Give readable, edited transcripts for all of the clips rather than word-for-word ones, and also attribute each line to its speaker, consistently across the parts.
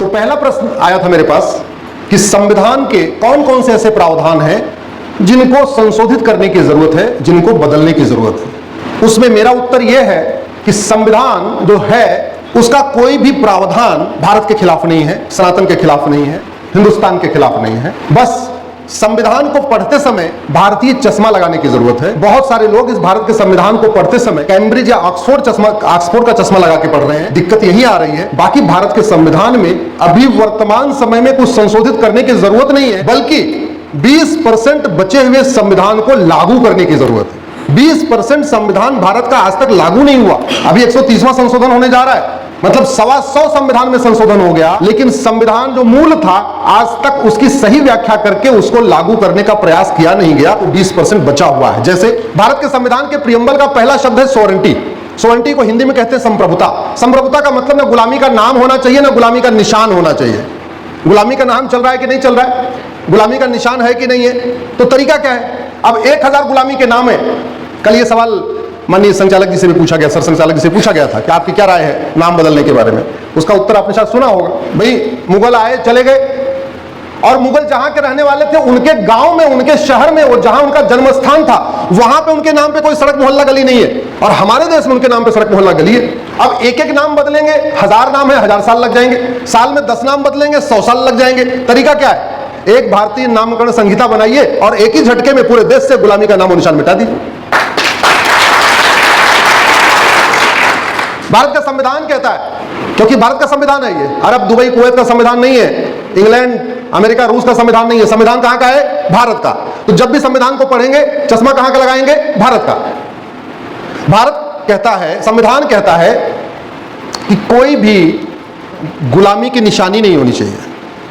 Speaker 1: तो पहला प्रश्न आया था मेरे पास कि संविधान के कौन कौन से ऐसे प्रावधान हैं जिनको संशोधित करने की जरूरत है, जिनको बदलने की जरूरत है। उसमें मेरा उत्तर यह है कि संविधान जो है उसका कोई भी प्रावधान भारत के खिलाफ नहीं है, सनातन के खिलाफ नहीं है, हिंदुस्तान के खिलाफ नहीं है। बस संविधान को पढ़ते समय भारतीय चश्मा लगाने की जरूरत है। बहुत सारे लोग इस भारत के संविधान को पढ़ते समय कैम्ब्रिज या ऑक्सफोर्ड का चश्मा लगा के पढ़ रहे हैं। दिक्कत यही आ रही है। बाकी भारत के संविधान में अभी वर्तमान समय में कुछ संशोधित करने की जरूरत नहीं है, बल्कि 20% बचे हुए संविधान को लागू करने की जरूरत है। 20% संविधान भारत का आज तक लागू नहीं हुआ। अभी 130वां संशोधन होने जा रहा है, मतलब 125 संविधान में संशोधन हो गया, लेकिन संविधान जो मूल था आज तक उसकी सही व्याख्या करके उसको लागू करने का प्रयास किया नहीं गया। तो 20% बचा हुआ है। जैसे भारत के संविधान के प्रियम्बल का पहला शब्द है सोवरेंटी। सोवरेंटी को हिंदी में कहते हैं संप्रभुता। संप्रभुता का मतलब ना गुलामी का नाम होना चाहिए, ना गुलामी का निशान होना चाहिए। गुलामी का नाम चल रहा है कि नहीं चल रहा है, गुलामी का निशान है कि नहीं है, तो तरीका क्या है। अब 1000 गुलामी के नाम है। कल ये सवाल माननीय संचालक जी से भी पूछा गया, सर संचालक जी से पूछा गया था कि आपकी क्या राय है नाम बदलने के बारे में। उसका उत्तर आपने शायद सुना होगा। भाई मुगल आए चले गए, और मुगल जहां के रहने वाले थे उनके गांव में, उनके शहर में, वो जहां उनका जन्म स्थान था वहां पे उनके नाम पे कोई सड़क मोहल्ला गली नहीं है, और हमारे देश में उनके नाम पे सड़क मोहल्ला गली है। अब एक एक नाम बदलेंगे, 1000 नाम है, 1000 साल लग जाएंगे। साल में 10 नाम बदलेंगे, 100 साल लग जाएंगे। तरीका क्या है, एक भारतीय नामकरण संहिता बनाइए और एक ही झटके में पूरे देश से गुलामी का नामो निशान मिटा दीजिए। भारत का संविधान कहता है, क्योंकि भारत का संविधान है ये, अरब, दुबई, कुवैत का संविधान नहीं है, इंग्लैंड, अमेरिका, रूस का संविधान नहीं है। संविधान कहां का है, भारत का। तो जब भी संविधान को पढ़ेंगे चश्मा कहां का लगाएंगे, भारत का। भारत कहता है, संविधान कहता है कि कोई भी गुलामी की निशानी नहीं होनी चाहिए,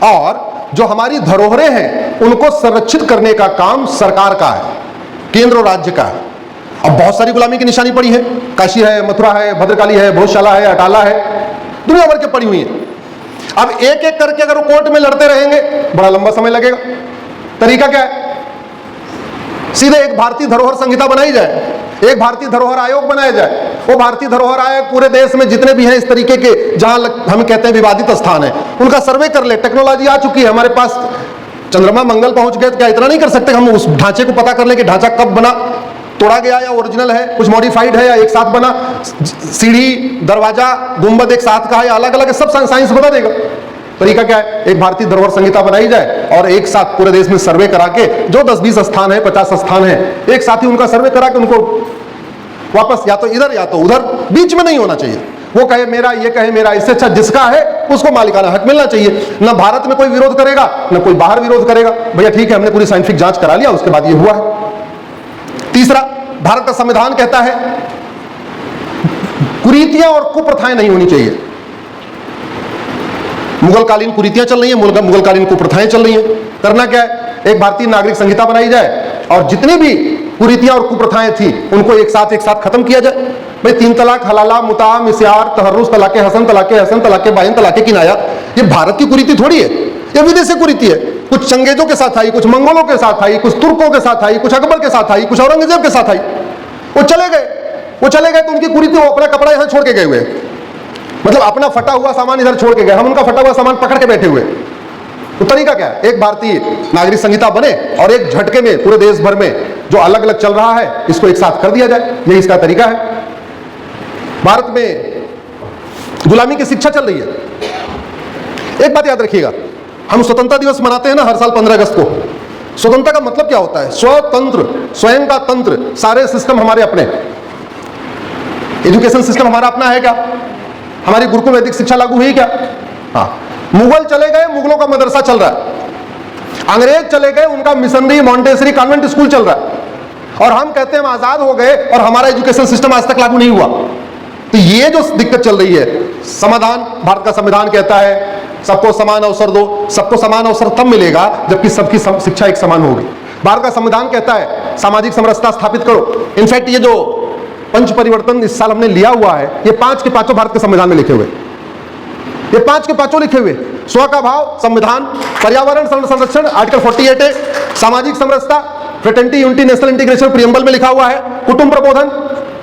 Speaker 1: और जो हमारी धरोहरें हैं उनको संरक्षित करने का काम सरकार का है, केंद्र और राज्य का है। अब बहुत सारी गुलामी की निशानी पड़ी है, काशी है, मथुरा है, भद्रकाली है, भोजशाला है, अटाला है, दुनिया भर के पड़ी हुई है। अब एक एक करके अगर वो कोर्ट में लड़ते रहेंगे बड़ा लंबा समय लगेगा। तरीका क्या है, सीधे एक भारतीय धरोहर संहिता बनाई जाए, एक भारतीय धरोहर आयोग बनाया जाए। वो भारतीय धरोहर आयोग पूरे देश में जितने भी हैं इस तरीके के, जहां हम कहते हैं विवादित स्थान है, उनका सर्वे कर ले। टेक्नोलॉजी आ चुकी है हमारे पास, चंद्रमा मंगल पहुंच गए, तो क्या इतना नहीं कर सकते हम उस ढांचे को पता कर ले कि ढांचा कब बना, तोड़ा गया या ओरिजिनल है, कुछ मॉडिफाइड है या एक साथ बना, सीढ़ी, दरवाजा, गुंबद एक साथ का है या अलग अलग है, सब साइंस बता देगा। तरीका क्या है, एक भारतीय धरोहर संहिता बनाई जाए और एक साथ पूरे देश में सर्वे करा के, जो 10-20 स्थान है, 50 स्थान है, एक साथ ही उनका सर्वे करा के उनको वापस या तो इधर या तो उधर, बीच में नहीं होना चाहिए। वो कहे मेरा, ये कहे मेरा, इससे अच्छा जिसका है उसको मालिकाना हक मिलना चाहिए। ना भारत में कोई विरोध करेगा, ना कोई बाहर विरोध करेगा। भैया ठीक है, हमने पूरी साइंटिफिक जांच करा लिया, उसके बाद ये हुआ है। तीसरा, भारत का संविधान कहता है कुरीतियां और कुप्रथाएं नहीं होनी चाहिए। मुगलकालीन कुरीतियां चल रही हैं, मुगलकालीन कुप्रथाएं चल रही हैं। करना क्या है, एक भारतीय नागरिक संहिता बनाई जाए और जितनी भी कुरीतियां और कुप्रथाएं थी उनको एक साथ खत्म किया जाए। भाई 3 तलाक, हलाला, मुता, मिस्यार, तहर्रुस, तलाके हसन, तलाके बाइन, तलाके किनाया, ये भारत की कुरीति थोड़ी है, ये विदेशी कुरीति है। कुछ चंगेजों के साथ आई, कुछ मंगोलों के साथ आई, कुछ तुर्कों के साथ आई, कुछ अकबर के साथ आई, कुछ औरंगजेब के साथ आई। वो चले गए तो उनकी कुरीति, वो अपना कपड़ा यहां छोड़ के गए हुए, मतलब अपना फटा हुआ सामान इधर छोड़ के गए, हम उनका फटा हुआ सामान पकड़ के बैठे हुए। तो तरीका क्या है, एक भारतीय नागरिक संहिता बने और एक झटके में पूरे देश भर में जो अलग अलग चल रहा है इसको एक साथ कर दिया जाए, यही इसका तरीका है। भारत में गुलामी की शिक्षा चल रही है। एक बात याद रखिएगा, हम स्वतंत्रता दिवस मनाते हैं ना हर साल 15 अगस्त को। स्वतंत्रता का मतलब क्या होता है, स्वतंत्र, स्वयं का तंत्र, सारे सिस्टम हमारे अपने। एजुकेशन सिस्टम हमारा अपना है क्या, हमारी गुरुकुल वैदिक शिक्षा लागू हुई क्या? हाँ। मुगल चले गए, मुगलों का मदरसा चल रहा है। अंग्रेज चले गए, उनका मिशनरी, मॉन्टेसरी, कॉन्वेंट स्कूल चल रहा है। और हम कहते हैं हम आजाद हो गए और हमारा एजुकेशन सिस्टम आज तक लागू नहीं हुआ। तो ये जो दिक्कत चल रही है, समाधान भारत का संविधान कहता है सबको समान अवसर दो। सबको समान अवसर तब मिलेगा जबकि सबकी शिक्षा एक समान होगी। भारत का संविधान कहता है सामाजिक समरसता स्थापित करो। इनफैक्ट ये जो पंच परिवर्तन इस साल हमने लिया हुआ है, ये 5 के 5 भारत के संविधान में लिखे हुए, ये 5 के 5 लिखे हुए। स्व का भाव संविधान, पर्यावरण संरक्षण आर्टिकल 48 है, सामाजिक समरसता, fraternity, unity, national integration preamble में लिखा हुआ है, कुटुंब प्रबोधन,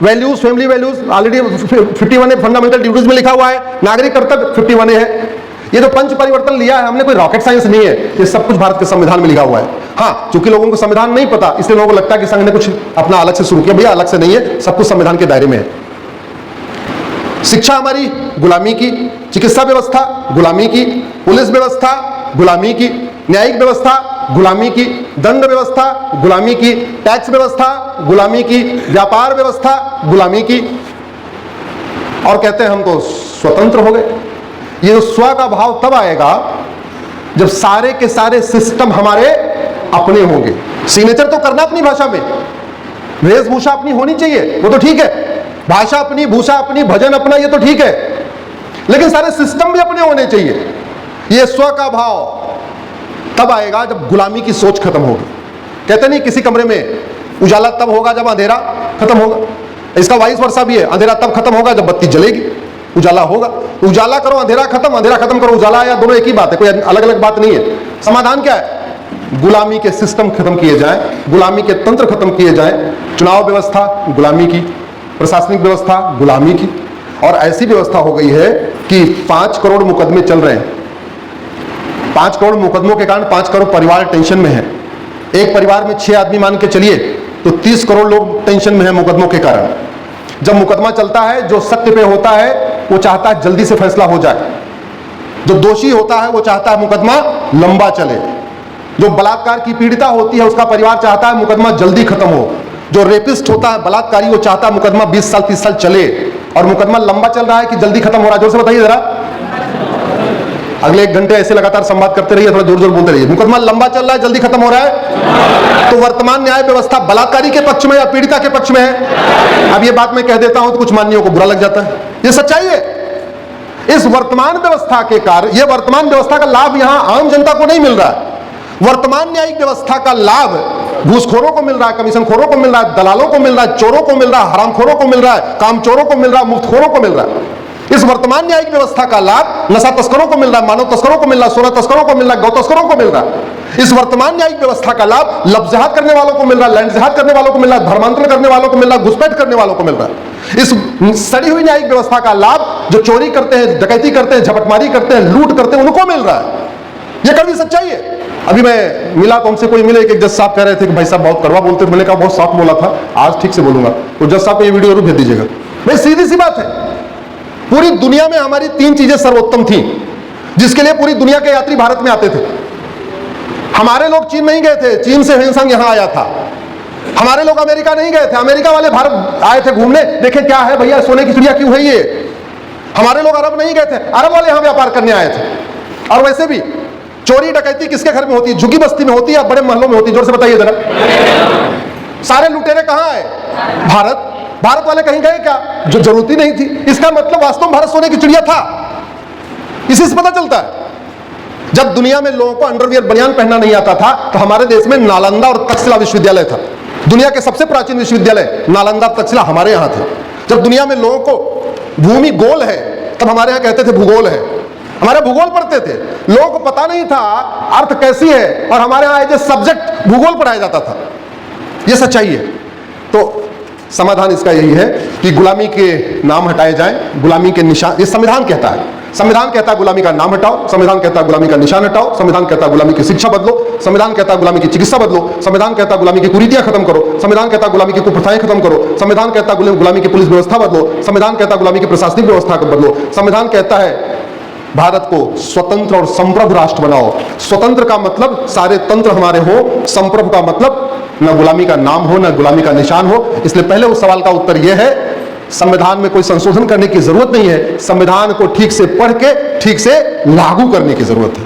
Speaker 1: वैल्यूज, फैमिली वैल्यूज ऑलरेडी 51 है, फंडामेंटल ड्यूटीज में लिखा हुआ है, नागरिक कर्तव्य 51 है, ये जो पंच परिवर्तन लिया है हमने, कोई रॉकेट साइंस नहीं है, ये सब कुछ भारत के संविधान में लिखा हुआ है। हाँ, चूंकि लोगों को संविधान नहीं पता, इसलिए लोगों को लगता है कि संघ ने कुछ अपना अलग से शुरू किया। भैया अलग से नहीं है, सब कुछ संविधान के दायरे में है। शिक्षा हमारी गुलामी की, चिकित्सा व्यवस्था गुलामी की, पुलिस व्यवस्था गुलामी की, न्यायिक व्यवस्था गुलामी की, दंड व्यवस्था गुलामी की, टैक्स व्यवस्था गुलामी की, व्यापार व्यवस्था गुलामी की, और कहते हैं हम तो स्वतंत्र हो गए। ये जो स्व का भाव तब आएगा जब सारे के सारे सिस्टम हमारे अपने होंगे। सिग्नेचर तो करना अपनी भाषा में, वेशभूषा अपनी होनी चाहिए, वो तो ठीक है, भाषा अपनी, भूषा अपनी, भजन अपना, ये तो ठीक है, लेकिन सारे सिस्टम भी अपने होने चाहिए। ये स्व का भाव तब आएगा जब गुलामी की सोच खत्म होगी। कहते नहीं किसी कमरे में उजाला तब होगा जब अंधेरा खत्म होगा, इसका वाइस वर्षा भी है, अंधेरा तब खत्म होगा जब बत्ती जलेगी, उजाला होगा। उजाला करो अंधेरा खत्म करो उजाला आया, दोनों एक ही बात है, कोई अलग अलग बात नहीं है। समाधान क्या है? गुलामी के सिस्टम खत्म किए जाएं, गुलामी के तंत्र खत्म किए जाएं। चुनाव व्यवस्था गुलामी की, प्रशासनिक व्यवस्था गुलामी की, और ऐसी व्यवस्था हो गई है कि 5 करोड़ मुकदमे चल रहे हैं। 5 करोड़ मुकदमों के कारण 5 करोड़ परिवार टेंशन में है। एक परिवार में 6 आदमी मान के चलिए तो 30 करोड़ लोग टेंशन में है मुकदमों के कारण। जब मुकदमा चलता है, जो सत्य पे होता है वो चाहता है जल्दी से फैसला हो जाए, जो दोषी होता है वो चाहता है मुकदमा लंबा चले, जो बलात्कार की पीड़िता होती है उसका परिवार चाहता है मुकदमा जल्दी खत्म हो, जो रेपिस्ट होता है बलात्कारी वो चाहता है मुकदमा 20 साल 30 साल चले, और मुकदमा लंबा चल रहा है कि जल्दी खत्म हो रहा है? जोर से बताइए जरा। अगले 1 घंटे ऐसे लगातार संवाद करते रहिए, थोड़ा जोर जोर बोलते रहिए। मुकदमा लंबा चल रहा है, जल्दी खत्म हो रहा है। तो वर्तमान न्याय व्यवस्था बलात्कारी के पक्ष में या पीड़िता के पक्ष में है? अब ये बात मैं कह देता हूं तो कुछ माननीयों को बुरा लग जाता है, ये सच्चाई है। इस वर्तमान व्यवस्था के कारण, ये वर्तमान व्यवस्था का लाभ यहां आम जनता को नहीं मिल रहा है। वर्तमान न्यायिक व्यवस्था का लाभ घूसखोरों को मिल रहा है, कमीशनखोरों को मिल रहा है, दलालों को मिल रहा है, चोरों को मिल रहा है, हरामखोरों को मिल रहा है, कामचोरों को मिल रहा है, मुफ्तखोरों को मिल रहा है। इस वर्तमान न्यायिक व्यवस्था का लाभ नशा तस्करों को मिल रहा है, मानव तस्करों को मिल रहा है, सोना तस्करों को मिल रहा है, गौ तस्करों को मिल रहा है। इस वर्तमान न्यायिक व्यवस्था का लाभ लफ्ज़ जिहाद करने वालों को मिल रहा है, लैंड जिहाद करने वालों को मिल रहा है, धर्मांतरण करने वालों को मिल रहा है, घुसपैठ करने वालों को मिल रहा है। इस सड़ी हुई न्यायिक व्यवस्था का लाभ जो चोरी करते हैं, डकैती करते हैं, झपटमारी करते हैं, लूट करते हैं, उनको मिल रहा है। ये कड़वी सच्चाई है। अभी मैं मिला तो हमसे कोई मिले, एक जज साहब कह रहे थे कि भाई साहब बहुत कड़वा बोलते थे। मैंने कहा बहुत सॉफ्ट बोला था, आज ठीक से बोलूंगा। तो जज साहब को ये वीडियो जरूर भेज दीजिएगा। भाई सीधी सी बात है, पूरी दुनिया में हमारी 3 चीजें सर्वोत्तम थी जिसके लिए पूरी दुनिया के यात्री भारत में आते थे। हमारे लोग चीन नहीं गए थे, चीन से ह्वेनसांग यहां आया था। हमारे लोग अमेरिका नहीं गए थे, अमेरिका वाले भारत आए थे घूमने, देखे क्या है भैया, सोने की चिड़िया क्यों है ये। हमारे लोग अरब नहीं गए थे, अरब वाले यहां व्यापार करने आए थे। और वैसे भी चोरी डकैती किसके घर में होती है? झुग्गी बस्ती में होती है या बड़े महलों में होती है? जोर से बताइए जरा। सारे लुटेरे कहां आए? भारत। भारत वाले कहीं गए क्या? जो जरूरत ही नहीं थी। इसका मतलब वास्तव में भारत सोने की चिड़िया था। इसी से पता चलता है। जब दुनिया में लोगों को अंडरवियर बनियान पहनना नहीं आता था तो हमारे देश में नालंदा और तक्षशिला विश्वविद्यालय था। दुनिया के सबसे प्राचीन विश्वविद्यालय नालंदा तक्षशिला हमारे यहाँ थे। जब दुनिया में लोगों को भूमि गोल है तब हमारे यहाँ कहते थे भूगोल है। हमारे भूगोल पढ़ते थे, लोगों को पता नहीं था अर्थ कैसी है, और हमारे यहाँ एज ए सब्जेक्ट भूगोल पढ़ाया जाता था। ये सच्चाई है। तो समाधान इसका यही है कि गुलामी के नाम हटाए जाएं, गुलामी के निशान। ये संविधान कहता है, संविधान कहता है गुलामी का नाम हटाओ, संविधान कहता है गुलामी का निशान हटाओ, संविधान कहता है गुलामी की शिक्षा बदलो, संविधान कहता है गुलामी की चिकित्सा बदलो, संविधान कहता है गुलामी की कुरीतियां खत्म करो, संविधान कहता है गुलामी की कुप्रथाएं खत्म करो, संविधान कहता है गुलामी की पुलिस व्यवस्था बदलो, संविधान कहता है गुलामी की प्रशासनिक व्यवस्था को बदलो, संविधान कहता है भारत को स्वतंत्र और संप्रभु राष्ट्र बनाओ। स्वतंत्र का मतलब सारे तंत्र हमारे हो, संप्रभु का मतलब न गुलामी का नाम हो न गुलामी का निशान हो। इसलिए पहले उस सवाल का उत्तर यह है, संविधान में कोई संशोधन करने की जरूरत नहीं है, संविधान को ठीक से पढ़ के ठीक से लागू करने की जरूरत है।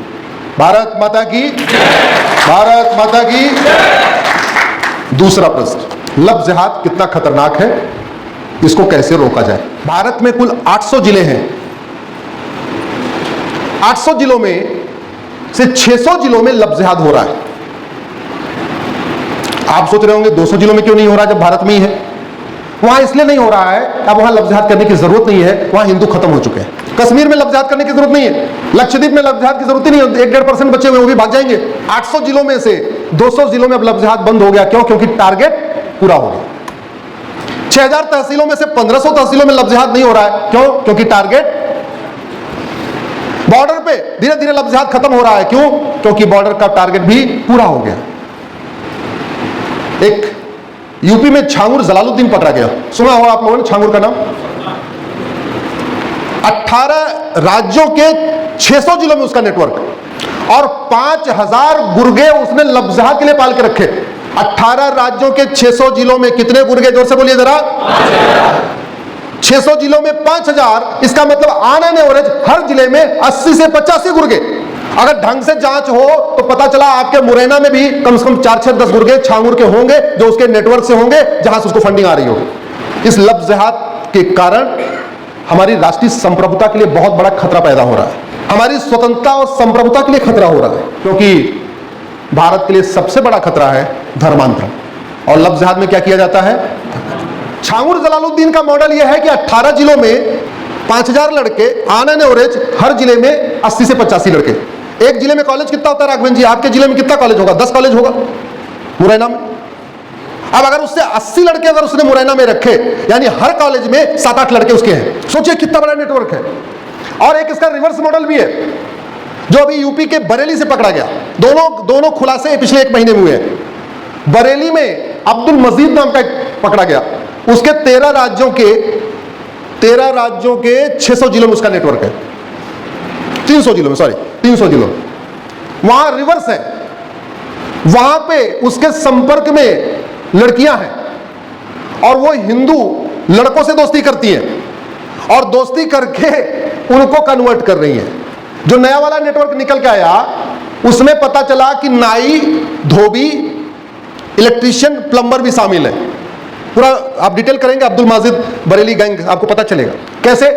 Speaker 1: भारत माता की, भारत माता की। दूसरा प्रश्न, लफ्ज़ जिहाद कितना खतरनाक है, इसको कैसे रोका जाए? भारत में कुल 800 जिले हैं। 800 जिलों में से 600 जिलों में लफ्ज़ जिहाद हो रहा है। आप सोच रहे होंगे 200 जिलों में क्यों नहीं हो रहा जब भारत में ही है? वहां इसलिए नहीं हो रहा है, अब वहां लफ्ज़ जिहाद करने की जरूरत नहीं है, वहां हिंदू खत्म हो चुके हैं। कश्मीर में लफ्ज़ जिहाद करने की जरूरत नहीं है, लक्षद्वीप में लफ्ज़ जिहाद की जरूरत ही नहीं है, 1-1.5% बचे हुए वो भी भाग जाएंगे। 800 जिलों में से 200 जिलों में अब लफ्ज़ जिहाद बंद हो गया। क्यों? क्योंकि टारगेट पूरा हो गया। 6000 तहसीलों में से 1500 तहसीलों में लफ्ज़ जिहाद नहीं हो रहा है। क्यों? क्योंकि टारगेट बॉर्डर पे धीरे धीरे लफ्ज़ जिहाद खत्म हो रहा है। क्यों? क्योंकि बॉर्डर का टारगेट भी पूरा हो गया। एक यूपी में छांगुर जलालुद्दीन पकड़ा गया, सुना होगा आप लोगों ने छांगुर का नाम। 18 राज्यों के 600 जिलों में उसका नेटवर्क और 5000 गुर्गे उसने लफ्ज़ जिहाद के लिए पाल के रखे। 18 राज्यों के 600 जिलों में कितने गुर्गे? जोर से बोलिए जरा। 600 जिलों में 5000, इसका मतलब ऑन एन एवरेज हर जिले में 80 से 85 गुर्गे। अगर ढंग से जांच हो तो पता चला आपके मुरैना में भी कम से कम 4-6-10 गुर्गे छांगुर के होंगे, जो उसके नेटवर्क से होंगे, जहां से उसको फंडिंग आ रही होगी। इस लफ्ज़ जिहाद के कारण हमारी राष्ट्रीय संप्रभुता के लिए बहुत बड़ा खतरा पैदा हो रहा है। हमारी स्वतंत्रता और संप्रभुता के लिए खतरा हो रहा है, क्योंकि भारत के लिए सबसे बड़ा खतरा है धर्मांतरण। और लफ्ज़ जिहाद में क्या किया जाता है? छांगुर जलालुद्दीन का मॉडल यह है कि 18 जिलों में 5000 लड़के, ऑन एन एवरेज हर जिले में 80 से 85 लड़के। एक जिले में कॉलेज कितना होता है राघवन जी? आपके जिले में कितना कॉलेज होगा? 10 कॉलेज होगा मुरैना में। अब अगर उससे 80 लड़के अगर उसने मुरैना में रखे, यानी हर कॉलेज में 7-8 लड़के उसके हैं। सोचिए कितना बड़ा नेटवर्क है। और एक इसका रिवर्स मॉडल भी है, जो अभी यूपी के बरेली से पकड़ा गया। दोनों खुलासे पिछले 1 महीने में हुए हैं। बरेली में अब्दुल मजीद नाम का पकड़ा गया, उसके 13 राज्यों के 600 जिलों में उसका नेटवर्क है। 300 जिलों में, सॉरी 300 जिलों। वहां रिवर्स है, वहां पे उसके संपर्क में लड़कियां हैं और वो हिंदू लड़कों से दोस्ती करती हैं और दोस्ती करके उनको कन्वर्ट कर रही हैं। जो नया वाला नेटवर्क निकल के आया उसमें पता चला कि नाई, धोबी, इलेक्ट्रीशियन, प्लम्बर भी शामिल है। पूरा आप डिटेल करेंगे अब्दुल माजिद बरेली गैंग, आपको पता चलेगा कैसे।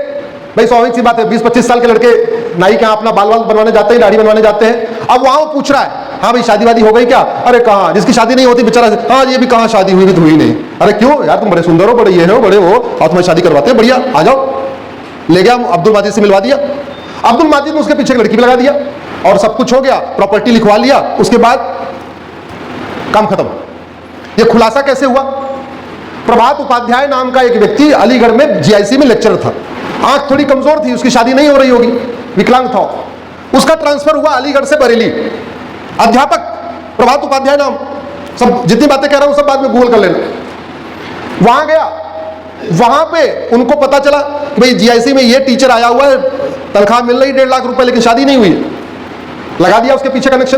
Speaker 1: भाई स्वाभाविक सी बात है, 20-25 साल के लड़के नाई के यहाँ अपना बाल बनवाने जाते हैं, दाढ़ी बनवाने जाते हैं। अब वहां वो पूछ रहा है, हाँ भाई शादी वादी हो गई क्या? अरे कहाँ, जिसकी शादी नहीं होती बेचारा, हाँ ये भी कहाँ शादी हुई? भी तो हुई नहीं। अरे क्यों यार, तुम बड़े सुंदर हो, बड़े ये हो, बड़े हो, और तुम्हें शादी करवाते हैं, बढ़िया आ जाओ। ले गया अब्दुल माजिद से मिलवा दिया। अब्दुल माजिद ने उसके पीछे लड़की भी लगा दिया और सब कुछ हो गया, प्रॉपर्टी लिखवा लिया। उसके बाद काम खत्म। ये खुलासा कैसे हुआ? प्रभात उपाध्याय नाम का एक व्यक्ति अलीगढ़ में जीआईसी में लेक्चरर था। आंख थोड़ी कमजोर थी, उसकी शादी नहीं हो रही होगी, विकलांग था। उसका ट्रांसफर हुआ अलीगढ़ से बरेली। अध्यापक प्रभात उपाध्याय नाम, सब जितनी बातें कह रहा हूं सब बाद में गूगल कर लेना। वहां गया, वहां पे उनको पता चला कि भाई जीआईसी में ये टीचर आया हुआ है, तनख्वाह मिल रही 1.5 लाख रुपए, लेकिन शादी नहीं हुई। लगा दिया उसके पीछे कनेक्शन।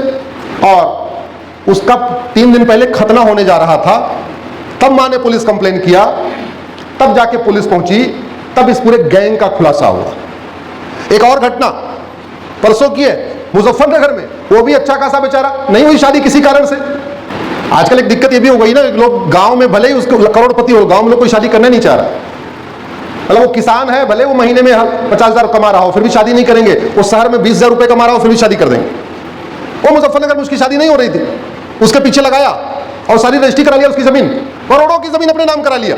Speaker 1: और उसका 3 दिन पहले खतना होने जा रहा था, तब मां ने पुलिस कंप्लेन किया, तब जाके पुलिस पहुंची, तब इस पूरे गैंग का खुलासा हुआ। एक और घटना परसों की है मुजफ्फरनगर में, वो भी अच्छा खासा बेचारा, नहीं हुई शादी किसी कारण से। आजकल एक दिक्कत ये भी हो गई ना, लोग गांव में भले ही उसको करोड़पति हो, गांव में लोग कोई शादी करने नहीं चाह रहा। मतलब वो किसान है, भले वो महीने में 50,000 कमा रहा हो, फिर भी शादी नहीं करेंगे। वो शहर में 20,000 रुपए कमा रहा हो, फिर भी शादी कर देंगे। वो मुजफ्फरनगर में उसकी शादी नहीं हो रही थी, उसके पीछे लगाया और सारी रजिस्ट्री करा लिया, उसकी जमीन, करोड़ों की जमीन अपने नाम करा लिया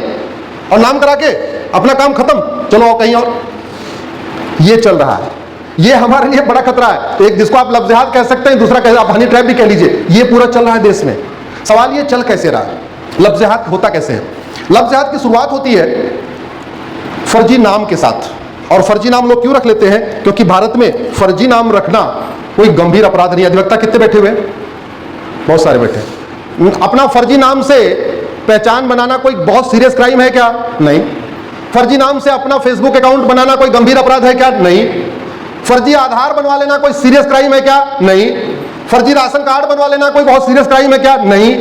Speaker 1: और नाम करा के अपना काम खत्म, चलो कहीं और। ये चल रहा है, ये हमारे लिए बड़ा खतरा है। तो एक जिसको आप लफ्ज़ जिहाद कह सकते हैं, दूसरा कह आप हनी ट्रैप भी कह लीजिए, ये पूरा चल रहा है देश में। सवाल ये चल कैसे रहा है? लफ्ज़ जिहाद होता कैसे है? लफ्ज़ जिहाद की शुरुआत होती है फर्जी नाम के साथ। और फर्जी नाम लोग क्यों रख लेते हैं? क्योंकि भारत में फर्जी नाम रखना कोई गंभीर अपराध नहीं। अधिवक्ता कितने बैठे हुए हैं? बहुत सारे बैठे हैं। अपना फर्जी नाम से पहचान बनाना कोई बहुत सीरियस क्राइम है क्या? नहीं। फर्जी नाम से अपना फेसबुक अकाउंट बनाना कोई गंभीर अपराध है क्या? नहीं। फर्जी आधार बनवा लेना कोई सीरियस क्राइम है क्या? नहीं। फर्जी राशन कार्ड बनवा लेना कोई बहुत सीरियस क्राइम है क्या? नहीं।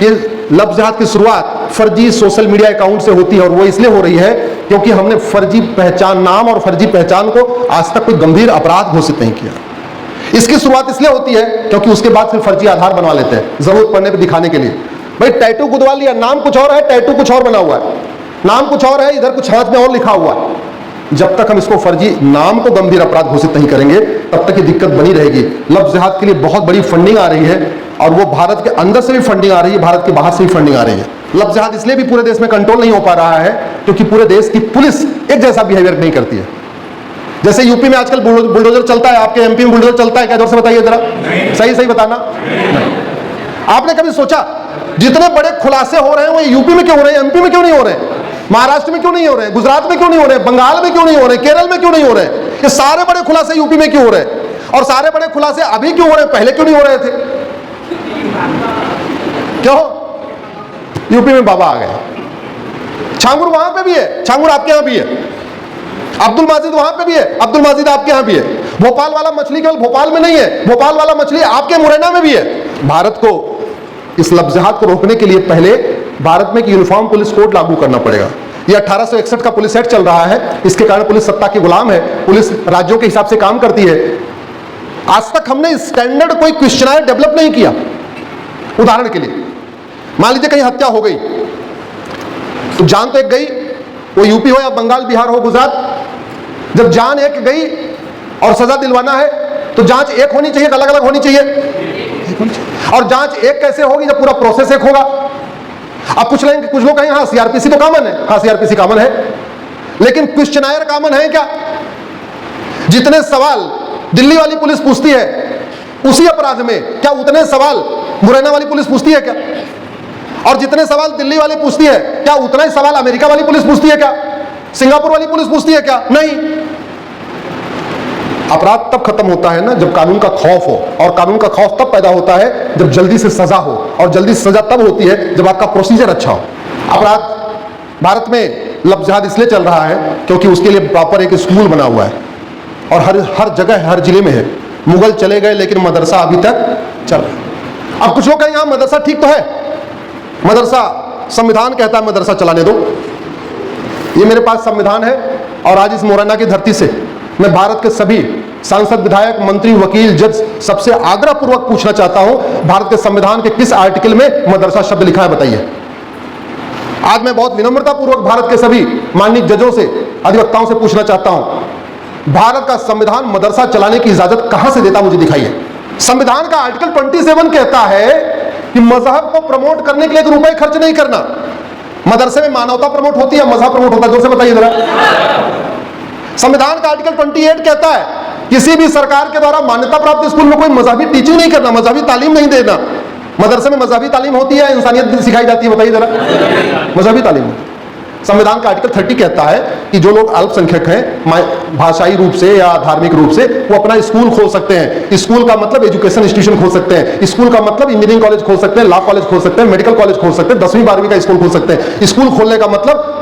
Speaker 1: ये लफ्ज़ जिहाद की शुरुआत फर्जी सोशल मीडिया अकाउंट से होती है, और वो इसलिए हो रही है क्योंकि हमने फर्जी पहचान नाम और फर्जी पहचान को आज तक कोई गंभीर अपराध घोषित नहीं किया। इसकी शुरुआत इसलिए होती है क्योंकि उसके बाद फिर फर्जी आधार बनवा लेते हैं जरूरत पड़ने पर दिखाने के लिए। भाई टैटू गुदवा लिया, नाम कुछ और है, टैटू कुछ और बना हुआ है, नाम कुछ और है, इधर कुछ हाथ में और लिखा हुआ है। जब तक हम इसको फर्जी नाम को गंभीर अपराध घोषित नहीं करेंगे, तब तक ये दिक्कत बनी रहेगी। लफ्ज़ जिहाद के लिए बहुत बड़ी फंडिंग आ रही है, और वो भारत के अंदर से भी फंडिंग आ रही है, भारत के बाहर से भी फंडिंग आ रही है। लफ्ज़ जिहाद इसलिए भी पूरे देश में कंट्रोल नहीं हो पा रहा है क्योंकि पूरे देश की पुलिस एक जैसा बिहेवियर नहीं करती है। जैसे यूपी में आजकल बुलडोजर चलता है, आपके एमपी में बुलडोजर चलता है क्या? जोर से बताइए जरा, सही सही बताना। आपने कभी सोचा जितने बड़े खुलासे हो रहे हैं वो यूपी में क्यों हो रहे हैं, एमपी में क्यों नहीं हो रहे हैं? महाराष्ट्र में क्यों नहीं हो रहे, गुजरात में क्यों नहीं हो रहे, बंगाल में क्यों नहीं हो रहे, केरल में क्यों नहीं हो रहे? ये सारे बड़े खुलासे यूपी में क्यों हो रहे? और सारे बड़े खुलासे अभी क्यों हो रहे, पहले क्यों नहीं हो रहे थे? क्यों? यूपी में बाबा आ गए। छांगुर वहां पे भी है, छांगुर आपके यहां भी है। अब्दुल माजिद वहां पे भी है, अब्दुल माजिद आपके यहां भी है। भोपाल वाला मछली केवल भोपाल में नहीं है, भोपाल वाला मछली आपके मुरैना में भी है। भारत को इस लफ्ज़हात को रोकने के लिए पहले भारत में एक यूनिफॉर्म पुलिस कोड लागू करना पड़ेगा। ये 1861 का पुलिस एक्ट चल रहा है, इसके कारण पुलिस सत्ता की गुलाम है, पुलिस राज्यों के हिसाब से काम करती है। आज तक हमने स्टैंडर्ड कोई क्वेश्चनायर डेवलप नहीं किया। उदाहरण के लिए मान लीजिए कहीं हत्या हो गई, तो जान तो एक गई, वो यूपी हो या बंगाल, बिहार हो, गुजरात। जब जान एक गई और सजा दिलवाना है तो जांच एक होनी चाहिए, अलग अलग होनी चाहिए। और जांच एक कैसे होगी जब पूरा प्रोसेस एक होगा। अब पूछ लेंगे कुछ लोग कहें हाँ सीआरपीसी तो कॉमन है, हाँ सीआरपीसी कॉमन है, लेकिन क्वेश्चनायर कॉमन है क्या? जितने सवाल दिल्ली वाली पुलिस पूछती है उसी अपराध में, क्या उतने सवाल मुरैना वाली पुलिस पूछती है क्या? और जितने सवाल दिल्ली वाली पूछती है, क्या उतना ही सवाल अमेरिका वाली पुलिस पूछती है क्या? सिंगापुर वाली पुलिस पूछती है क्या? नहीं। अपराध तब खत्म होता है ना जब कानून का खौफ हो, और कानून का खौफ तब पैदा होता है जब जल्दी से सजा हो, और जल्दी से सजा तब होती है जब आपका प्रोसीजर अच्छा हो। अपराध भारत में लफ्ज़हात इसलिए चल रहा है क्योंकि उसके लिए प्रॉपर एक स्कूल बना हुआ है, और हर जगह हर जिले में है। मुगल चले गए लेकिन मदरसा अभी तक चल रहा है। अब कुछ लोग कहें यहाँ मदरसा ठीक तो है, मदरसा संविधान कहता है मदरसा चलाने दो। ये मेरे पास संविधान है, और आज इस मुरैना की धरती से मैं भारत के सभी सांसद, विधायक, मंत्री, वकील, जज सबसे आग्रह पूर्वक पूछना चाहता हूं, भारत के संविधान के किस आर्टिकल में मदरसा शब्द लिखा है बताइए। आज मैं बहुत विनम्रता पूर्वक भारत के सभी माननीय जजों से, अधिवक्ताओं से पूछना चाहता हूं, भारत का संविधान मदरसा चलाने की इजाजत कहां से देता, मुझे दिखाइए। संविधान का आर्टिकल 27 कहता है कि मजहब को प्रमोट करने के लिए 1 रुपए खर्च नहीं करना। मदरसे में मानवता प्रमोट होती है, मजहब प्रमोट होता है? जोर से बताइए जरा। संविधान का आर्टिकल 28 कहता है किसी भी सरकार के द्वारा मान्यता प्राप्त स्कूल में कोई मजहबी टीचिंग नहीं करना, मजहबी तालीम नहीं देना। मदरसे में मजहबी तालीम होती है, इंसानियत सिखाई जाती है? बताइए जरा। मजहबी तालीम। संविधान का आर्टिकल 30 कहता है कि जो लोग अल्पसंख्यक हैं भाषाई रूप से या धार्मिक रूप से, वो अपना स्कूल खोल सकते हैं। स्कूल का मतलब एजुकेशन इंस्टीट्यूशन खोल सकते हैं, स्कूल का मतलब इंजीनियरिंग कॉलेज खोल सकते हैं, लॉ कॉलेज खोल सकते हैं, मेडिकल कॉलेज खोल सकते हैं, 10वीं 12वीं का स्कूल खोल सकते हैं। स्कूल खोलने का मतलब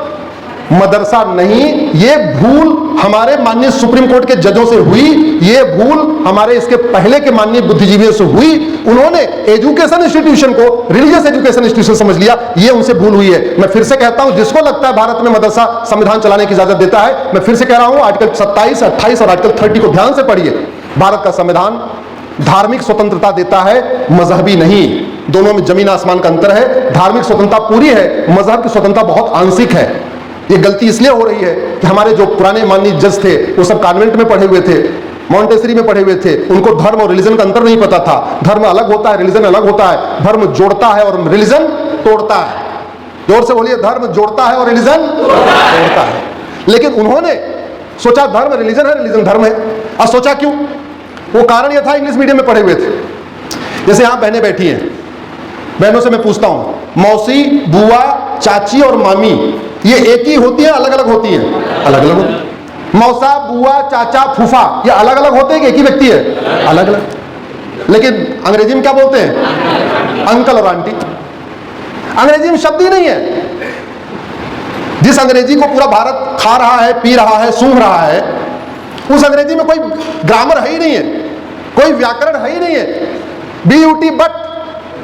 Speaker 1: मदरसा नहीं। ये भूल हमारे माननीय सुप्रीम कोर्ट के जजों से हुई, ये भूल हमारे इसके पहले के माननीय बुद्धिजीवियों से हुई। उन्होंने एजुकेशन इंस्टीट्यूशन को रिलीजियस एजुकेशन इंस्टीट्यूशन समझ लिया, ये उनसे भूल हुई है। मैं फिर से कहता हूं, जिसको लगता है भारत में मदरसा संविधान चलाने की इजाजत देता है, मैं फिर से कह रहा हूं, आर्टिकल 27, 28 और आर्टिकल 30 को ध्यान से पढ़िए। भारत का संविधान धार्मिक स्वतंत्रता देता है, मजहबी नहीं। दोनों में जमीन आसमान का अंतर है। धार्मिक स्वतंत्रता पूरी है, मजहब की स्वतंत्रता बहुत आंशिक है। ये गलती इसलिए हो रही है कि हमारे जो पुराने माननीय जज थे वो सब कॉन्वेंट में पढ़े हुए थे, मॉन्टेसरी में पढ़े हुए थे, उनको धर्म और रिलीजन का अंतर नहीं पता था। धर्म अलग होता है, रिलीजन अलग होता है। धर्म जोड़ता है और रिलीजन तोड़ता है। जोर से बोलिए, धर्म जोड़ता है और रिलीजन तोड़ता है। लेकिन उन्होंने सोचा धर्म रिलीजन है, रिलीजन धर्म है। अब सोचा क्यों? वो कारण यह था, इंग्लिश मीडियम में पढ़े हुए थे। जैसे यहां बहनें बैठी हैं, बहनों से मैं पूछता हूं, मौसी, बुआ, चाची और मामी ये एक ही होती है, अलग अलग होती है? अलग अलग होती है। मौसा, बुआ, चाचा, फूफा ये अलग अलग होते हैं कि एक ही व्यक्ति है? अलग अलग। लेकिन अंग्रेजी में क्या बोलते हैं? अंकल और आंटी। अंग्रेजी में शब्द ही नहीं है। जिस अंग्रेजी को पूरा भारत खा रहा है, पी रहा है, सूंघ रहा है, उस अंग्रेजी में कोई ग्रामर है ही नहीं है, कोई व्याकरण है ही नहीं है। BUT बट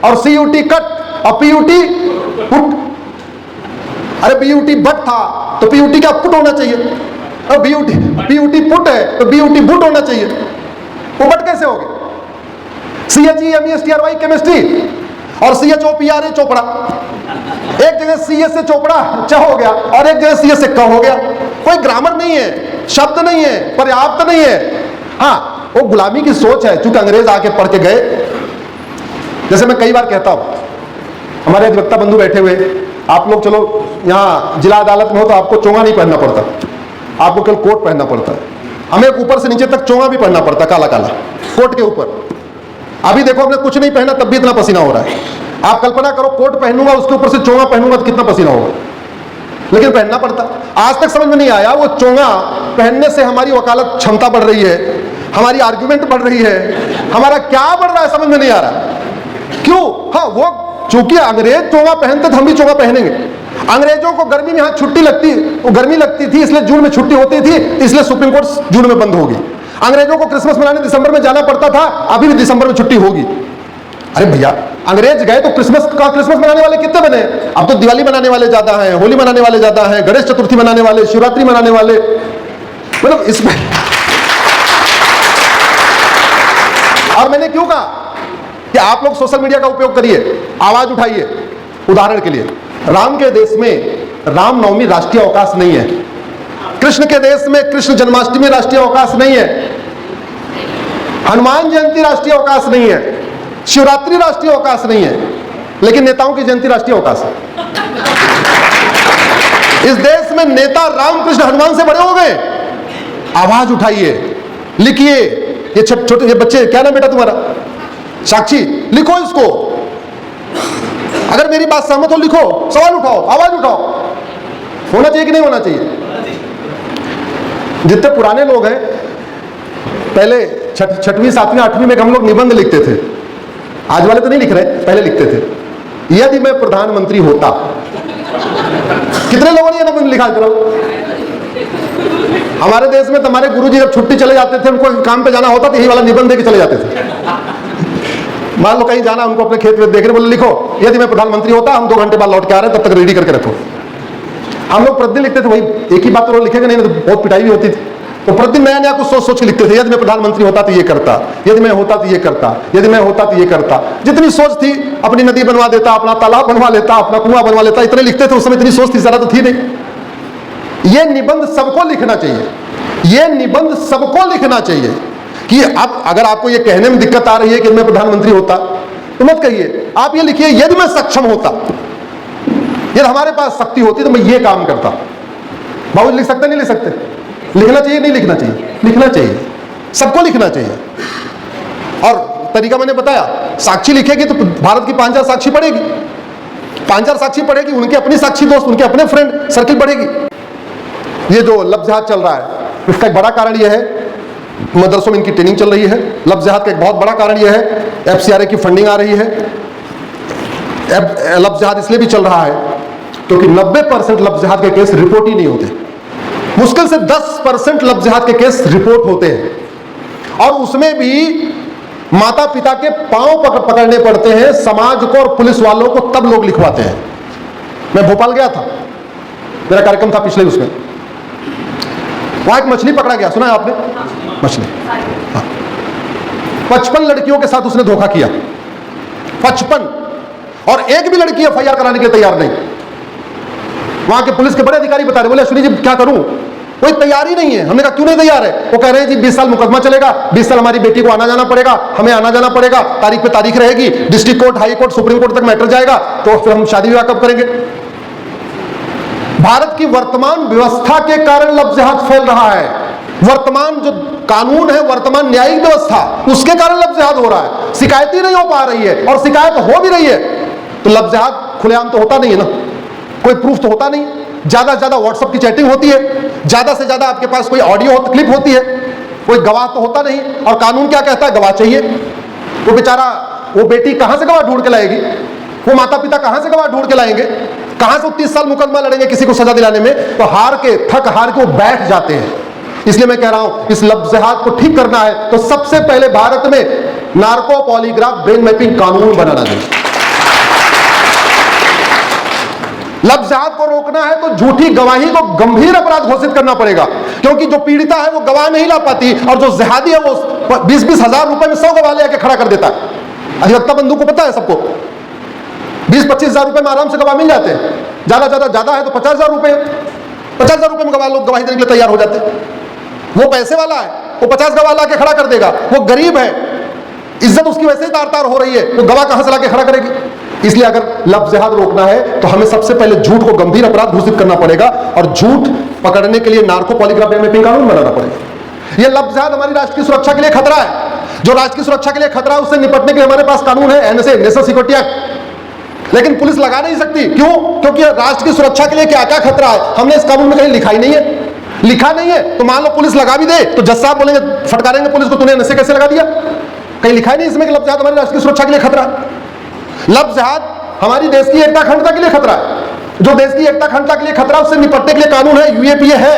Speaker 1: और CUT कट और PUT पुट। अरे BUT बट था तो PUT क्या पुट होना चाहिए? और PUT पुट है तो BUT बुट होना चाहिए। वो बट कैसे हो गए? CHEMESTRY केमिस्ट्री और CHOPRA चोपड़ा। एक जगह CS से चोपड़ा च हो गया और एक जगह CS से क हो गया। कोई ग्रामर नहीं है, शब्द नहीं है, पर्याप्त नहीं है। हाँ, वो गुलामी की सोच है, चूंकि अंग्रेज आके पढ़ के गए। जैसे मैं कई बार कहता हूं, हमारे अधिवक्ता बंधु बैठे हुए, आप लोग चलो यहाँ जिला अदालत में हो तो आपको चोंगा नहीं पहनना पड़ता, आपको केवल कोट पहनना पड़ता है। हमें ऊपर से नीचे तक चोंगा भी पहनना पड़ता, काला काला कोट के ऊपर। अभी देखो, हमने कुछ नहीं पहना तब भी इतना पसीना हो रहा है। आप कल्पना करो, कोट पहनूंगा उसके ऊपर से चोंगा पहनूंगा तो कितना पसीना होगा। लेकिन पहनना पड़ता। आज तक समझ में नहीं आया वो चोंगा पहनने से हमारी वकालत क्षमता बढ़ रही है, हमारी आर्ग्यूमेंट बढ़ रही है, हमारा क्या बढ़ रहा है समझ में नहीं आ रहा। क्यों? हाँ, वो चूंकि अंग्रेज चोंगा पहनते थे, हम भी चोंगा पहनेंगे। अंग्रेजों को गर्मी में यहाँ छुट्टी लगती, वो गर्मी लगती थी इसलिए जून में छुट्टी होती थी, इसलिए सुप्रीम कोर्ट जून में बंद होगी। अंग्रेजों को क्रिसमस मनाने दिसंबर में जाना पड़ता था, अभी भी दिसंबर में छुट्टी होगी। अरे भैया, अंग्रेज गए तो क्रिसमस मनाने वाले कितने बने? अब तो दिवाली मनाने वाले ज्यादा हैं, होली मनाने वाले ज्यादा हैं, गणेश चतुर्थी मनाने वाले, शिवरात्रि मनाने वाले, मतलब इसमें। और मैंने क्यों कहा कि आप लोग सोशल मीडिया का उपयोग करिए, आवाज उठाइए। उदाहरण के लिए, राम के देश में रामनवमी राष्ट्रीय अवकाश नहीं है, कृष्ण के देश में कृष्ण जन्माष्टमी राष्ट्रीय अवकाश नहीं है, हनुमान जयंती राष्ट्रीय अवकाश नहीं है, शिवरात्रि राष्ट्रीय अवकाश नहीं है, लेकिन नेताओं की जयंती राष्ट्रीय अवकाश है। इस देश में नेता रामकृष्ण हनुमान से बड़े हो गए। आवाज उठाइए, लिखिए। ये छोटे ये बच्चे, क्या नाम बेटा तुम्हारा? साक्षी, लिखो इसको। अगर मेरी बात सहमत हो लिखो, सवाल उठाओ, आवाज उठाओ। होना चाहिए कि नहीं होना चाहिए? जितने पुराने लोग हैं, पहले छठवीं सातवीं आठवीं में हम लोग निबंध लिखते थे, आज वाले तो नहीं लिख रहे, पहले लिखते थे। यदि मैं प्रधानमंत्री होता, कितने लोगों ने यह निबंध लिखा? चलो, हमारे देश में तुम्हारे गुरुजी जब छुट्टी चले जाते थे, उनको काम पे जाना होता तो यही वाला निबंध देके चले जाते थे। मान लो कहीं जाना, उनको अपने खेत में देख रहे, बोले लिखो यदि मैं प्रधानमंत्री होता, हम 2 घंटे बाद लौट के आ रहे हैं, तब तक रेडी करके रखो। हम लोग प्रतिदिन लिखते थे, वही एक ही बात तो लिखेंगे नहीं तो बहुत पिटाई भी होती थी। तो प्रतिदिन नया नया कुछ सोच सोच के लिखते थे। यदि मैं प्रधानमंत्री होता तो ये करता, यदि मैं होता तो ये करता, यदि मैं होता तो ये करता। जितनी सोच थी, अपनी नदी बनवा देता, अपना तालाब बनवा लेता, अपना कुआं बनवा लेता, इतने लिखते थे। उस समय इतनी सोच थी, ज्यादा तो थी नहीं। ये निबंध सबको लिखना चाहिए, ये निबंध सबको लिखना चाहिए कि अब अगर आपको ये कहने में दिक्कत आ रही है कि मैं प्रधानमंत्री होता, तो मत कहिए, आप ये लिखिए यदि मैं सक्षम होता, यदि हमारे पास शक्ति होती तो मैं ये काम करता। बाबू लिख सकते नहीं लिख सकते? लिखना चाहिए नहीं लिखना चाहिए? लिखना चाहिए, सबको लिखना चाहिए। और तरीका मैंने बताया, साक्षी लिखेगी तो भारत की 5000 साक्षी पढ़ेगी, 5000 साक्षी पढ़ेगी, उनके अपनी साक्षी दोस्त, उनके अपने फ्रेंड सर्किल बढ़ेगी। ये जो लफ्ज जिहाद चल रहा है, इसका एक बड़ा कारण यह है, मदरसों में इनकी ट्रेनिंग चल रही है। लफ्ज जिहाद का एक बहुत बड़ा कारण यह है, FCRA की फंडिंग आ रही है। लफ्ज जिहाद इसलिए भी चल रहा है क्योंकि 90% लफ्ज जिहाद के केस रिपोर्ट ही नहीं होते। मुश्किल से 10% लफ्ज जिहाद के केस रिपोर्ट होते हैं, और उसमें भी माता पिता के पांव पकड़ने पड़ते हैं समाज को और पुलिस वालों को, तब लोग लिखवाते हैं। मैं भोपाल गया था, मेरा कार्यक्रम था पिछले, उसमें वहां एक मछली पकड़ा गया, सुना है आपने? मछली, हाँ, 55 लड़कियों के साथ उसने धोखा किया, 55, और एक भी लड़की FIR कराने के लिए तैयार नहीं। वहां के पुलिस के बड़े अधिकारी बता रहे, बोले अश्विनी जी क्या करूं, कोई तैयार ही नहीं है। हमने कहा क्यों नहीं तैयार है? वो कह रहे हैं जी 20 साल मुकदमा चलेगा, 20 साल हमारी बेटी को आना जाना पड़ेगा, हमें आना जाना पड़ेगा, तारीख पे तारीख रहेगी, district court, high court, supreme court तक मैटर जाएगा, तो फिर हम शादी विवाह कब करेंगे? भारत की वर्तमान व्यवस्था के कारण लफ्ज जिहाद फैल रहा है। वर्तमान जो कानून है, वर्तमान न्यायिक व्यवस्था, उसके कारण लफ्ज जिहाद हो रहा है। शिकायत ही नहीं हो पा रही है, और शिकायत हो भी रही है तो लफ्ज जिहाद खुलेआम तो होता नहीं है ना, कोई प्रूफ तो होता नहीं। ज्यादा से ज्यादा व्हाट्सएप की चैटिंग होती है, ज्यादा से ज्यादा आपके पास कोई ऑडियो क्लिप होती है, कोई गवाह तो होता नहीं। और कानून क्या कहता है? गवाह चाहिए। वो बेचारा, वो बेटी कहां से गवाह ढूंढ के लाएगी? वो माता पिता कहां से गवाह ढूंढ के लाएंगे? कहां से 30 साल मुकदमा लड़ेंगे किसी को सजा दिलाने में? तो हार के, थक हार के वो बैठ जाते हैं। इसलिए मैं कह रहा हूं, इस लफ्ज जिहाद को ठीक करना है तो सबसे पहले भारत में नार्को पॉलीग्राफ ब्रेन मैपिंग कानून बनाना चाहिए। लफ्ज जिहाद को रोकना है तो झूठी गवाही को गंभीर अपराध घोषित करना पड़ेगा, क्योंकि जो पीड़िता है वो गवाह नहीं ला पाती, और जो जिहादी है वो 20-20 हजार रुपए में 100 गवाह लेके खड़ा कर देता है। अधिवक्ता बंधु को पता है सबको, 20-25 हजार रुपए में आराम से गवाह मिल जाते हैं। ज्यादा है तो 50 हजार रुपए, 50 हजार रुपए में गवाह लोग गवाही देने के लिए तैयार हो जाते हैं। वो पैसे वाला है, वो 50 गवाह ला के खड़ा कर देगा। वो गरीब है, इज्जत उसकी वैसे ही तार तार हो रही है, वो गवाह कहां से ला के खड़ा करेगी? इसलिए अगर लफ्ज जिहाद रोकना है तो हमें सबसे पहले झूठ को गंभीर अपराध घोषित करना पड़ेगा, और झूठ पकड़ने के लिए नार्को पॉलीग्राफ ब्रेन मैपिंग कानून बनाना पड़ेगा। यह लफ्ज जिहाद हमारी राष्ट्र की सुरक्षा के लिए खतरा है। जो राष्ट्र की सुरक्षा के लिए खतरा है, उससे निपटने के लिए हमारे पास कानून है, NSA, नेशनल सिक्योरिटी एक्ट। लेकिन पुलिस लगा नहीं सकती। क्यों? क्योंकि राष्ट्र की सुरक्षा के लिए क्या क्या खतरा है हमने इस कानून में कहीं लिखा ही नहीं है। लिखा नहीं है तो मान लो पुलिस लगा भी दे तो जज साहब बोलेंगे, फटकारेंगे पुलिस को, तूने नशे कैसे लगा दिया? कहीं लिखा ही नहीं इसमें कि लफ्ज़ जिहाद हमारे राष्ट्र की सुरक्षा के लिए खतरा है। लफ्ज़ जिहाद हमारी देश की एकता अखंडता के लिए खतरा है। जो देश की एकता अखंडता के लिए खतरा, उससे निपटने के लिए कानून है, यूएपीए है,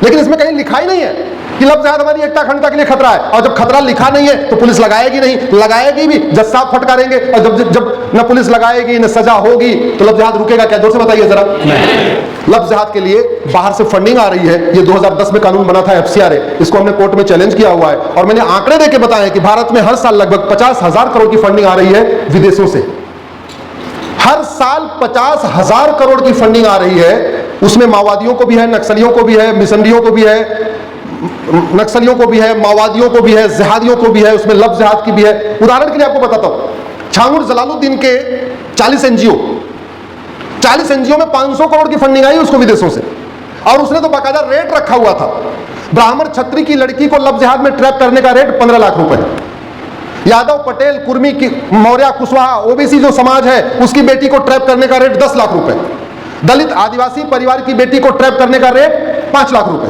Speaker 1: लेकिन इसमें कहीं लिखा ही नहीं है कि लफ्ज़ जिहाद हमारी एकता अखंडता के लिए खतरा है। और जब खतरा लिखा नहीं है तो पुलिस लगाएगी नहीं, लगाएगी भी जज साहब फटकारेंगे, और जब न पुलिस लगाएगी न सजा होगी तो लफ्ज़ जिहाद रुकेगा क्या? जोर से बताइए जरा। लफ्ज़ जिहाद के लिए बाहर से फंडिंग आ रही है। ये 2010 में कानून बना था FCRA, इसको हमने कोर्ट में चैलेंज किया हुआ है और मैंने आंकड़े देके बताए कि भारत में हर साल लगभग 50,000 करोड़ की फंडिंग आ रही है विदेशों से। हर साल 50,000 करोड़ की फंडिंग आ रही है। उसमें माओवादियों को भी है, नक्सलियों को भी है, मिशनरियों को भी है, नक्सलियों को भी है, माओवादियों को भी है, जिहादियों को भी है, उसमें लफ्ज़ जिहाद की भी है। उदाहरण के लिए आपको बताता हूं, छांगुर जलालुद्दीन के 40 NGO में 500 करोड़ की फंडिंग आई उसको विदेशों से, और उसने तो बाकायदा रेट रखा हुआ था। ब्राह्मण छत्री की लड़की को लफ्ज़ जिहाद में ट्रैप करने का रेट 15 लाख रुपए। यादव, पटेल, कुर्मी, मौर्य, कुशवाहा, ओबीसी जो समाज है उसकी बेटी को ट्रैप करने का रेट 10 लाख रुपए। दलित आदिवासी परिवार की बेटी को ट्रैप करने का रेट 5 लाख रुपए।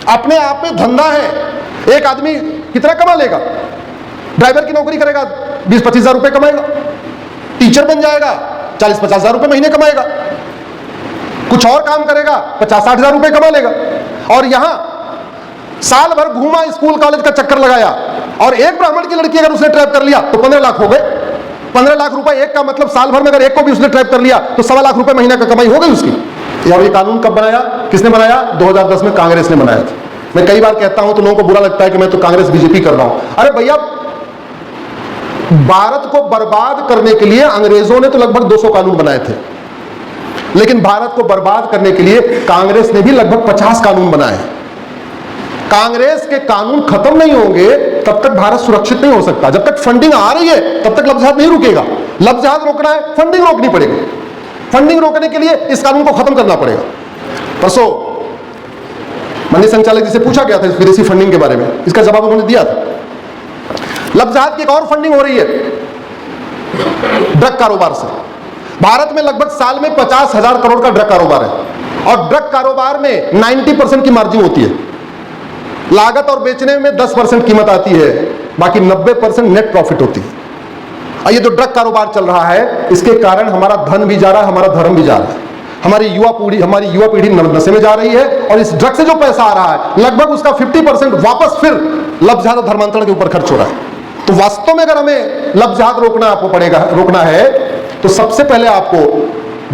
Speaker 1: अपने आप में धंधा है। एक आदमी कितना कमा लेगा? ड्राइवर की नौकरी करेगा 20-25 हजार रुपए कमाएगा, टीचर बन जाएगा 40-50 हजार रुपए महीने कमाएगा, कुछ और काम करेगा 50-60 हजार रुपए कमा लेगा। और यहां साल भर घूमा, स्कूल कॉलेज का चक्कर लगाया, और एक ब्राह्मण की लड़की अगर उसने ट्रैप कर लिया तो 15 लाख हो गए। 15 लाख रुपए एक का मतलब साल भर में अगर एक को भी उसने ट्रैप कर लिया तो 1.25 लाख रुपए महीना का कमाई हो गई उसकी। और ये कानून कब बनाया, किसने बनाया? 2010 में कांग्रेस ने बनाया था। मैं कई बार कहता हूं तो लोगों को बुरा लगता है कि मैं तो कांग्रेस बीजेपी कर रहा हूं। अरे भैया, भारत को बर्बाद करने के लिए अंग्रेजों ने तो लगभग 200 कानून बनाए थे, लेकिन भारत को बर्बाद करने के लिए कांग्रेस ने भी लगभग 50 कानून बनाए। कांग्रेस के कानून खत्म नहीं होंगे तब तक भारत सुरक्षित नहीं हो सकता। जब तक फंडिंग आ रही है तब तक लफ्ज़ जिहाद नहीं रुकेगा। लफ्ज़ जिहाद रोकना है, फंडिंग रोकनी पड़ेगी। फंडिंग रोकने के लिए इस कानून को खत्म करना पड़ेगा। परसों मंडी संचालक जी से पूछा गया था इस विदेशी फंडिंग के बारे में, इसका जवाब उन्होंने दिया था। लफ्ज़ जिहाद की एक और फंडिंग हो रही है ड्रग कारोबार से। भारत में लगभग साल में 50,000 करोड़ का ड्रग कारोबार है, और ड्रग कारोबार में 90% की मार्जिन होती है। लागत और बेचने में 10% कीमत आती है, बाकी 90% नेट प्रॉफिट होती है। और ये जो ड्रग कारोबार चल रहा है, इसके कारण हमारा धन भी जा रहा है, हमारा धर्म भी जा रहा है। हमारी युवा पीढ़ी नशे में जा रही है, और इस ड्रग से जो पैसा आ रहा है लगभग उसका 50% वापस फिर लफ्ज़ जिहाद और धर्मांतरण के ऊपर खर्च हो रहा है। तो वास्तव में अगर हमें लफ्ज़ जिहाद रोकना है तो सबसे पहले आपको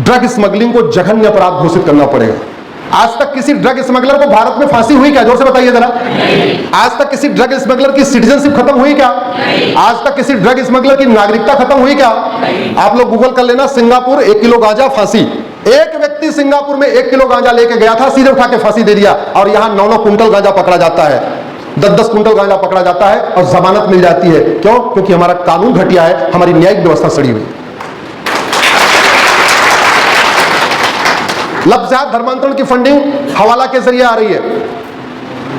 Speaker 1: ड्रग स्मगलिंग को जघन्य अपराध घोषित करना पड़ेगा। आज तक किसी ड्रग स्मगलर को भारत में फांसी हुई क्या? जोर से बताइए जरा। आज तक किसी ड्रग स्मगलर की सिटीजनशिप खत्म हुई क्या? आज तक किसी ड्रग स्मगलर की नागरिकता खत्म हुई क्या? आप लोग गूगल कर लेना, सिंगापुर 1 किलो गांजा फांसी। एक व्यक्ति सिंगापुर में 1 किलो गांजा लेके गया था, सीधे उठा के फांसी दे दिया। और यहां 9-9 कुंटल गांजा पकड़ा जाता है, 10-10 कुंटल गांजा पकड़ा जाता है, और जमानत मिल जाती है। क्यों? क्योंकि हमारा कानून घटिया है, हमारी न्यायिक व्यवस्था सड़ी हुई। लफ्ज़ जिहाद धर्मांतरण की फंडिंग हवाला के जरिए आ रही है।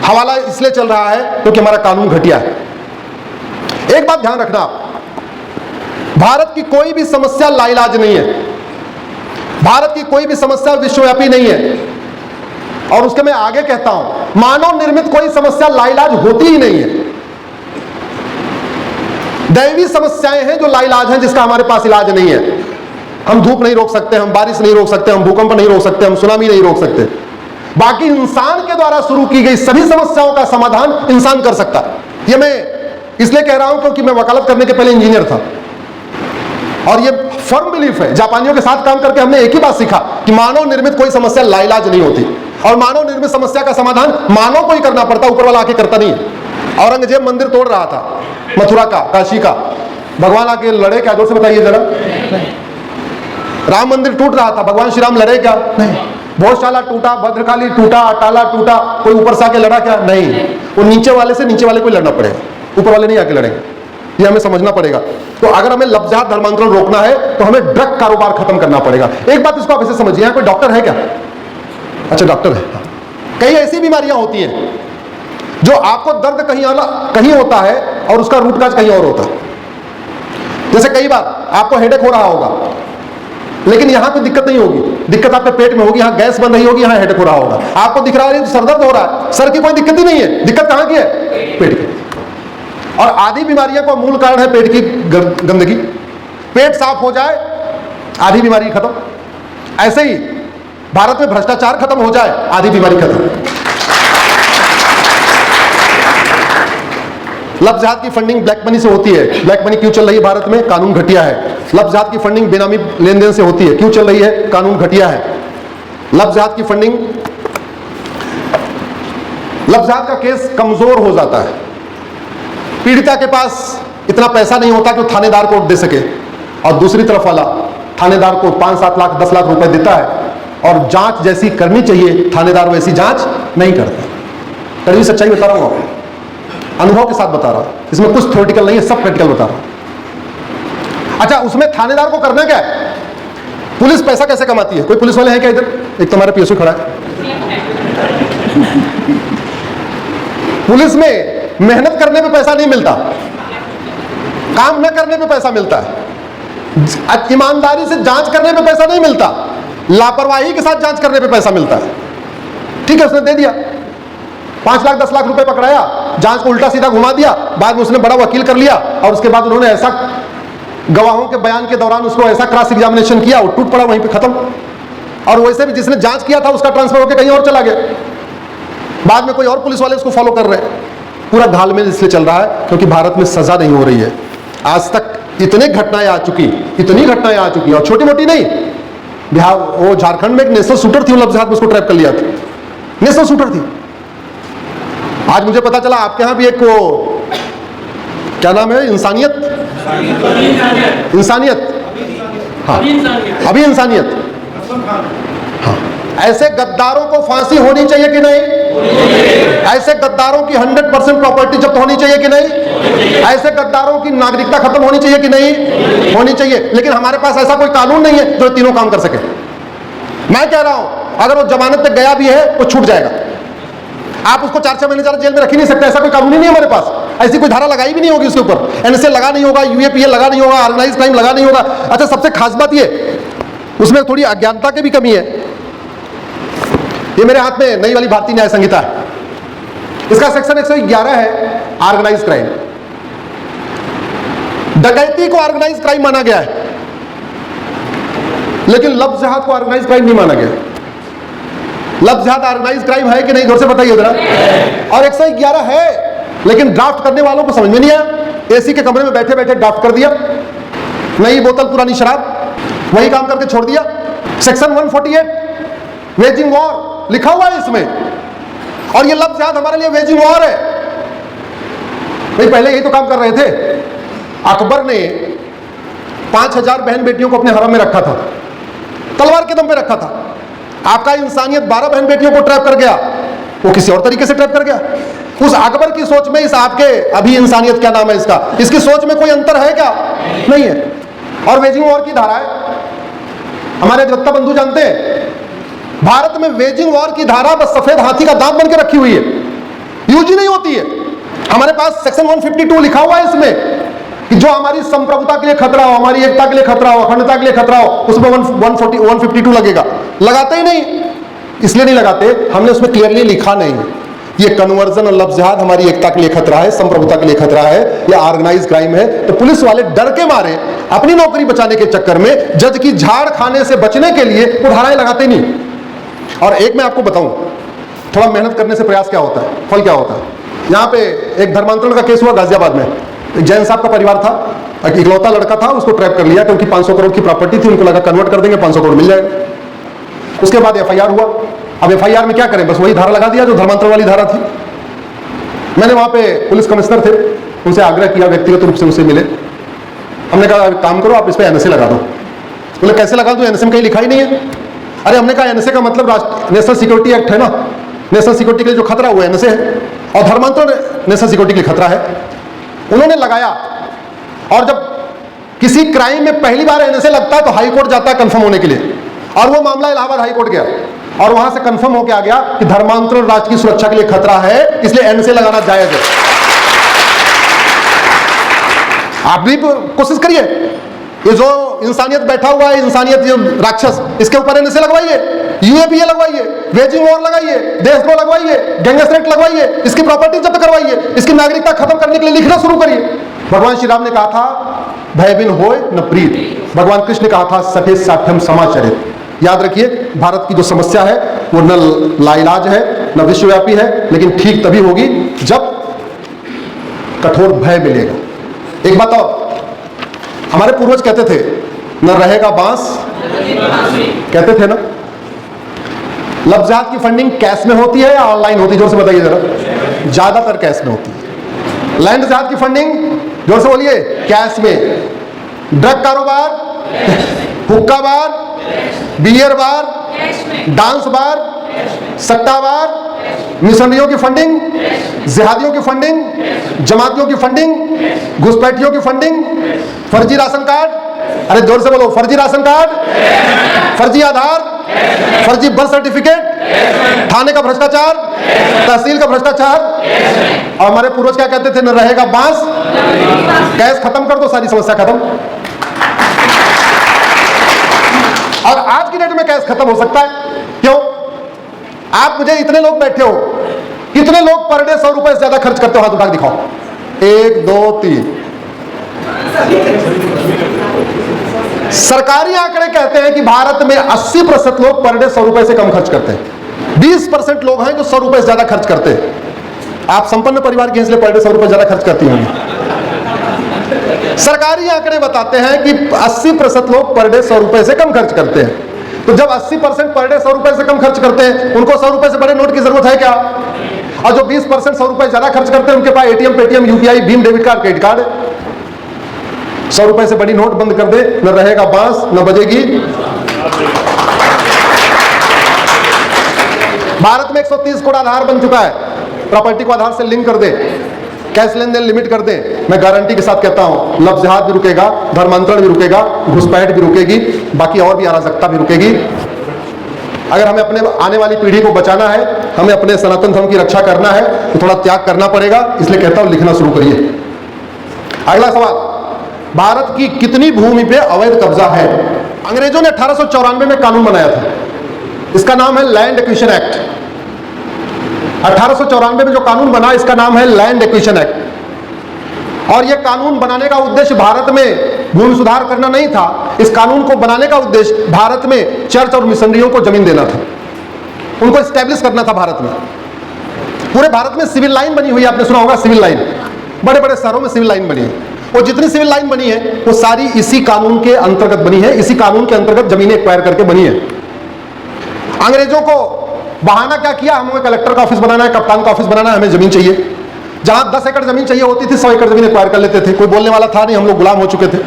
Speaker 1: हवाला इसलिए चल रहा है क्योंकि हमारा कानून घटिया है। एक बात ध्यान रखना, भारत की कोई भी समस्या लाइलाज नहीं है। भारत की कोई भी समस्या विश्वव्यापी नहीं है। और उसके मैं आगे कहता हूं, मानव निर्मित कोई समस्या लाइलाज होती ही नहीं है। दैवी समस्याएं हैं जो लाइलाज हैं, जिसका हमारे पास इलाज नहीं है। हम धूप नहीं रोक सकते, हम बारिश नहीं रोक सकते, हम भूकंप नहीं रोक सकते, हम सुनामी नहीं रोक सकते। बाकी इंसान के द्वारा शुरू की गई सभी समस्याओं का समाधान इंसान कर सकता है। ये मैं इसलिए कह रहा हूं क्योंकि मैं वकालत करने के पहले इंजीनियर था, और ये फर्म बिलीफ है। जापानियों के साथ काम करके हमने एक ही बात सीखा कि मानव निर्मित कोई समस्या लाइलाज नहीं होती, और मानव निर्मित समस्या का समाधान मानव को ही करना पड़ता, ऊपर वाला आके करता नहीं है। औरंगजेब मंदिर तोड़ रहा था, मथुरा का, काशी का, भगवान आके लड़े क्या? जोर से बताइए जरा। राम मंदिर टूट रहा था, भगवान श्री राम लड़े क्या? नहीं। भोजशाला टूटा, भद्रकाली टूटा, अटाला टूटा, कोई ऊपर से आके लड़ा क्या? नहीं। वो नीचे वाले से नीचे वाले को लड़ना पड़ेगा, ऊपर वाले नहीं आके लड़ेंगे। ये हमें समझना पड़ेगा। तो अगर हमें लफ्ज़ जिहाद धर्मांतरण रोकना है तो हमें ड्रग कारोबार खत्म करना पड़ेगा। एक बात इसको आप ऐसे समझिए, यहाँ कोई डॉक्टर है क्या? अच्छा, डॉक्टर है। कई ऐसी बीमारियां होती हैं जो आपको दर्द कहीं होता है और उसका रूट काज कहीं और होता है। जैसे कई बार आपको हेडेक हो रहा होगा, लेकिन यहां कोई दिक्कत नहीं होगी। दिक्कत आपके पेट में होगी, यहां गैस बन रही होगी, यहां हेडेक हो रहा होगा। आपको दिख रहा है सर दर्द हो रहा है, सर की कोई दिक्कत ही नहीं है, दिक्कत कहां की है? पेट की। और आधी बीमारियों का मूल कारण है पेट की गंदगी। पेट साफ हो जाए, आधी बीमारी खत्म। ऐसे ही भारत में भ्रष्टाचार खत्म हो जाए, आधी बीमारी खत्म। लफ्ज़ जिहाद की फंडिंग ब्लैक मनी से होती है। ब्लैक मनी क्यों चल रही है भारत में? कानून घटिया है। लफ्ज़ जिहाद की फंडिंग बेनामी लेन देन से होती है, क्यों चल रही है? कानून घटिया है। लफ्ज़ जिहाद की फंडिंग, लफ्ज़ जिहाद का केस कमजोर हो जाता है। पीड़िता के पास इतना पैसा नहीं होता कि वो थानेदार को दे सके, और दूसरी तरफ वाला थानेदार को 5-7 लाख 10 लाख रुपए देता है, और जांच जैसी करनी चाहिए थानेदार वैसी जांच नहीं करता। कड़वी सच्चाई बता रहा हूं आपको, अनुभव के साथ बता रहा हूं, इसमें कुछ थ्योरेटिकल नहीं है, सब प्रैक्टिकल बता रहा हूं। अच्छा, उसमें थानेदार को करना क्या है? पुलिस पैसा कैसे कमाती है? कोई पुलिस वाले हैं क्या इधर? एक तो हमारा पीएसयू खड़ा है। पुलिस में मेहनत करने पे पैसा नहीं मिलता, काम न करने पे पैसा मिलता है। ईमानदारी से जांच करने पे पैसा नहीं मिलता, लापरवाही के साथ जांच करने पे पैसा मिलता है। ठीक है, उसने दे दिया 5 लाख 10 लाख रुपए, पकड़ाया, जांच को उल्टा सीधा घुमा दिया, बाद में उसने बड़ा वकील कर लिया, और उसके बाद उन्होंने ऐसा गवाहों के बयान के दौरान उसको ऐसा क्रॉस एग्जामिनेशन किया, वो टूट पड़ा वहीं पे, खत्म। और वैसे भी जिसने जांच किया था उसका ट्रांसफर होकर कहीं और चला गया, बाद में कोई और पुलिस वाले उसको फॉलो कर रहे हैं। पूरा घालमेल इसलिए चल रहा है क्योंकि भारत में सजा नहीं हो रही है। आज तक इतनी घटनाएं आ चुकी, इतनी घटनाएं आ चुकी, और छोटी मोटी नहीं। बिहार, वो झारखंड में एक नेशनल शूटर थी, लफ्ज़ जिहाद में उसको ट्रैप कर लिया था, नेशनल शूटर थी। आज मुझे पता चला आपके यहां भी एक, वो क्या नाम है, इंसानियत, इंसानियत, हाँ अभी इंसानियत, हाँ। ऐसे गद्दारों को फांसी होनी चाहिए कि नहीं? ऐसे गद्दारों की 100% प्रॉपर्टी जब्त होनी चाहिए कि नहीं? ऐसे गद्दारों की नागरिकता खत्म होनी चाहिए कि नहीं? होनी चाहिए। लेकिन हमारे पास ऐसा कोई कानून नहीं है जो तीनों काम कर सके। मैं कह रहा हूं, अगर वो जमानत पे गया भी है वो छूट जाएगा। आप उसको 4-6 महीने ज़्यादा जेल में रख ही नहीं सकते, ऐसा कोई कानून ही नहीं है हमारे पास। ऐसी कोई धारा लगाई भी नहीं होगी उसके ऊपर, एनएसए लगा नहीं होगा, यूएपीए लगा नहीं होगा, ऑर्गेनाइज क्राइम लगा नहीं होगा। अच्छा, सबसे खास बात ये, उसमें थोड़ी अज्ञानता की भी कमी है। ये मेरे हाथ में नई वाली भारतीय न्याय संहिता है, इसका सेक्शन 111 है ऑर्गेनाइज क्राइम। डकैती को ऑर्गेनाइज क्राइम माना गया है, लेकिन लफ्ज़ जिहाद को ऑर्गेनाइज क्राइम नहीं माना गया। लफ्ज़ जिहाद ऑर्गेनाइज क्राइम है कि नहीं, जोर से बताइए जरा। और 111 है, लेकिन ड्राफ्ट करने वालों को समझ में नहीं आया। एसी के कमरे में बैठे बैठे ड्राफ्ट कर दिया, नई बोतल पुरानी शराब, वही काम करके छोड़ दिया। सेक्शन 148 वेजिंग वॉर लिखा हुआ है इसमें, और ये लफ्ज़ जिहाद हमारे लिए वेजिंग वॉर है। भाई पहले यही तो काम कर रहे थे। अकबर ने 5000 बहन बेटियों को अपने हरम में रखा था, तलवार के दम पे रखा था। आपका इंसानियत 12 बहन बेटियों को ट्रैप कर गया, वो किसी और तरीके से ट्रैप कर गया। उस अकबर की सोच में इस आपके अभी इंसानियत क्या नाम है इसका, इसकी सोच में कोई अंतर है क्या? नहीं है। और वेजिंग वॉर की धारा है, हमारे अधिवक्ता बंधु जानते हैं, भारत में वेजिंग वॉर की धारा बस सफेद हाथी का दांत बन के रखी हुई है, यूज ही नहीं होती है। हमारे पास सेक्शन 152 लिखा हुआ है इसमें कि जो हमारी संप्रभुता के लिए खतरा हो, हमारी एकता के लिए खतरा हो, अखंडता के लिए खतरा हो, उसमें 152 लगेगा। लगाते ही नहीं, इसलिए नहीं लगाते, हमने उसमें क्लियरली लिखा नहीं ये कन्वर्जन और लफ्ज़ जिहाद हमारी एकता के लिए खतरा है, संप्रभुता के लिए खतरा है, या ऑर्गेनाइज क्राइम है। तो पुलिस वाले डर के मारे अपनी नौकरी बचाने के चक्कर में जज की झाड़ खाने से बचने के लिए वो धाराएं लगाते नहीं। और एक मैं आपको बताऊं, थोड़ा मेहनत करने से प्रयास क्या होता है, फल क्या होता है। यहाँ पे एक धर्मांतरण का केस हुआ गाजियाबाद में। एक जैन साहब का परिवार था, एक इकलौता लड़का था, उसको ट्रैप कर लिया क्योंकि 500 करोड़ की प्रॉपर्टी थी। उनको लगा कन्वर्ट कर देंगे, 500 करोड़ मिल जाएगा। उसके बाद एफआईआर हुआ। अब एफआईआर में क्या करें, बस वही धारा लगा दिया जो धर्मांतरण वाली धारा थी। मैंने वहाँ पे पुलिस कमिश्नर थे, उनसे आग्रह किया, व्यक्तिगत रूप से उनसे मिले। हमने कहा काम करो, आप इस पर एनएसए लगा दो। बोले कैसे लगा दो, एनएसए में कहीं लिखा ही नहीं है। अरे हमने कहा एनएसए का मतलब नेशनल सिक्योरिटी एक्ट है ना, नेशनल सिक्योरिटी के लिए जो खतरा हुआ है एनएसए है, और धर्मांतरण नेशनल सिक्योरिटी के लिए खतरा है। उन्होंने लगाया, और जब किसी क्राइम में पहली बार एनएसए लगता है तो हाई कोर्ट जाता है कंफर्म होने के लिए, और वो मामला इलाहाबाद हाई कोर्ट गया, और वहां से कंफर्म होकर आ गया कि धर्मांतरण राष्ट्र की सुरक्षा के लिए खतरा है, इसलिए एनएसए लगाना जायज है। आप भी कोशिश करिए, ये जो इंसानियत बैठा हुआ है, इंसानियत जो राक्षस, इसके ऊपर एनएसए लगवाइए, यूएपीए लगवाइए, वेजिंग वॉर लगाइए, देशद्रोह लगवाइए, गैंगस्टर एक्ट लगवाइए, इसकी प्रॉपर्टी जब्त करवाइए, इसकी नागरिकता खत्म करने के लिए लिखना शुरू करिए। भगवान श्री राम ने कहा था भय बिन होय न प्रीत, भगवान कृष्ण ने कहा था सठे साठ्यम समाचरित। याद रखिए, भारत की जो समस्या है वो न लाइलाज है, न विश्वव्यापी है, लेकिन ठीक तभी होगी जब कठोर भय मिलेगा। एक बात और, हमारे पूर्वज कहते थे न रहेगा बांस, कहते थे ना। लफ्ज़ जिहाद की फंडिंग कैश में होती है या ऑनलाइन होती है? जोर से बताइए जरा। ज्यादातर कैश में होती है। लैंड जिहाद की फंडिंग, जोर से बोलिए, कैश में। ड्रग कारोबार, हुक्का बार, बियर बार, डांस बार, सट्टा बार, मिशनरियों की फंडिंग, जिहादियों की फंडिंग, जमातियों की फंडिंग, घुसपैठियों की फंडिंग, फर्जी राशन कार्ड, अरे जोर से बोलो, फर्जी राशन कार्ड, फर्जी आधार, फर्जी बर्थ सर्टिफिकेट, थाने का भ्रष्टाचार, तहसील का भ्रष्टाचार। और हमारे पूर्वज क्या कहते थे? न रहेगा बांस, कैश खत्म कर दो, सारी समस्या खत्म। और आज की डेट में कैश खत्म हो सकता है, क्यों? आप मुझे, इतने लोग बैठे हो, कितने लोग पर डे 100 रुपए से ज्यादा खर्च करते हो? हाथ उठा के दिखाओ। 1 2 3। सरकारी आंकड़े कहते हैं कि भारत में 80% लोग पर डे 100 रुपए से कम खर्च करते हैं। 20% लोग हैं जो 100 रुपए से ज्यादा खर्च करते हैं। आप संपन्न परिवार के, इसलिए पर डे 100 रुपए ज्यादा खर्च करती होंगी। सरकारी आंकड़े बताते हैं कि 80% लोग पर डे 100 रुपए से कम खर्च करते हैं। तो जब 80% पर डे 100 रुपए से कम खर्च करते हैं, उनको 100 रुपए से बड़े नोट की जरूरत है क्या? और जो 20% 100 रुपए ज्यादा खर्च करते हैं, उनके पास एटीएम, पेटीएम, यूपीआई, भीम, डेबिट कार्ड, क्रेडिट कार्ड है। 100 रुपए से बड़ी नोट बंद कर दे, न रहेगा बांस, न बजेगी। भारत में 130 करोड़ आधार बन चुका है। प्रॉपर्टी को आधार से लिंक कर दे, कैश लेन देन लिमिट कर दे। मैं गारंटी के साथ कहता हूं, लफ्ज़ जिहाद भी रुकेगा, धर्मांतरण भी रुकेगा, घुसपैठ भी रुकेगी, बाकी और भी अराजकता भी रुकेगी। अगर हमें अपने आने वाली पीढ़ी को बचाना है, हमें अपने सनातन धर्म की रक्षा करना है, तो थोड़ा त्याग करना पड़ेगा। इसलिए कहता हूं, लिखना शुरू करिए। अगला सवाल, भारत की कितनी भूमि पे अवैध कब्जा है? अंग्रेजों ने 1894 में कानून बनाया था, इसका नाम है लैंड एक्विजिशन एक्ट। 1894 में जो कानून बना, इसका नाम है लैंड एक्विजिशन एक्ट। और यह कानून बनाने का उद्देश्य भारत में भूमि सुधार करना नहीं था। इस कानून को बनाने का उद्देश्य भारत में चर्च और मिशनरियों को जमीन देना था, उनको एस्टेब्लिश करना था भारत में। पूरे भारत में सिविल लाइन बनी हुई है, आपने सुना होगा सिविल लाइन, बड़े बड़े शहरों में सिविल लाइन बनी है। और जितनी सिविल लाइन बनी है वो सारी इसी कानून के अंतर्गत बनी है, इसी कानून के अंतर्गत जमीनें एक्वायर करके बनी है। अंग्रेजों को बहाना क्या किया? हमें कलेक्टर का ऑफिस बनाना है, कप्तान का ऑफिस बनाना है, हमें जमीन चाहिए। जहां 10 एकड़ जमीन चाहिए होती थी, 100 एकड़ जमीन एक्वायर कर लेते थे। कोई बोलने वाला था नहीं, हम लोग गुलाम हो चुके थे।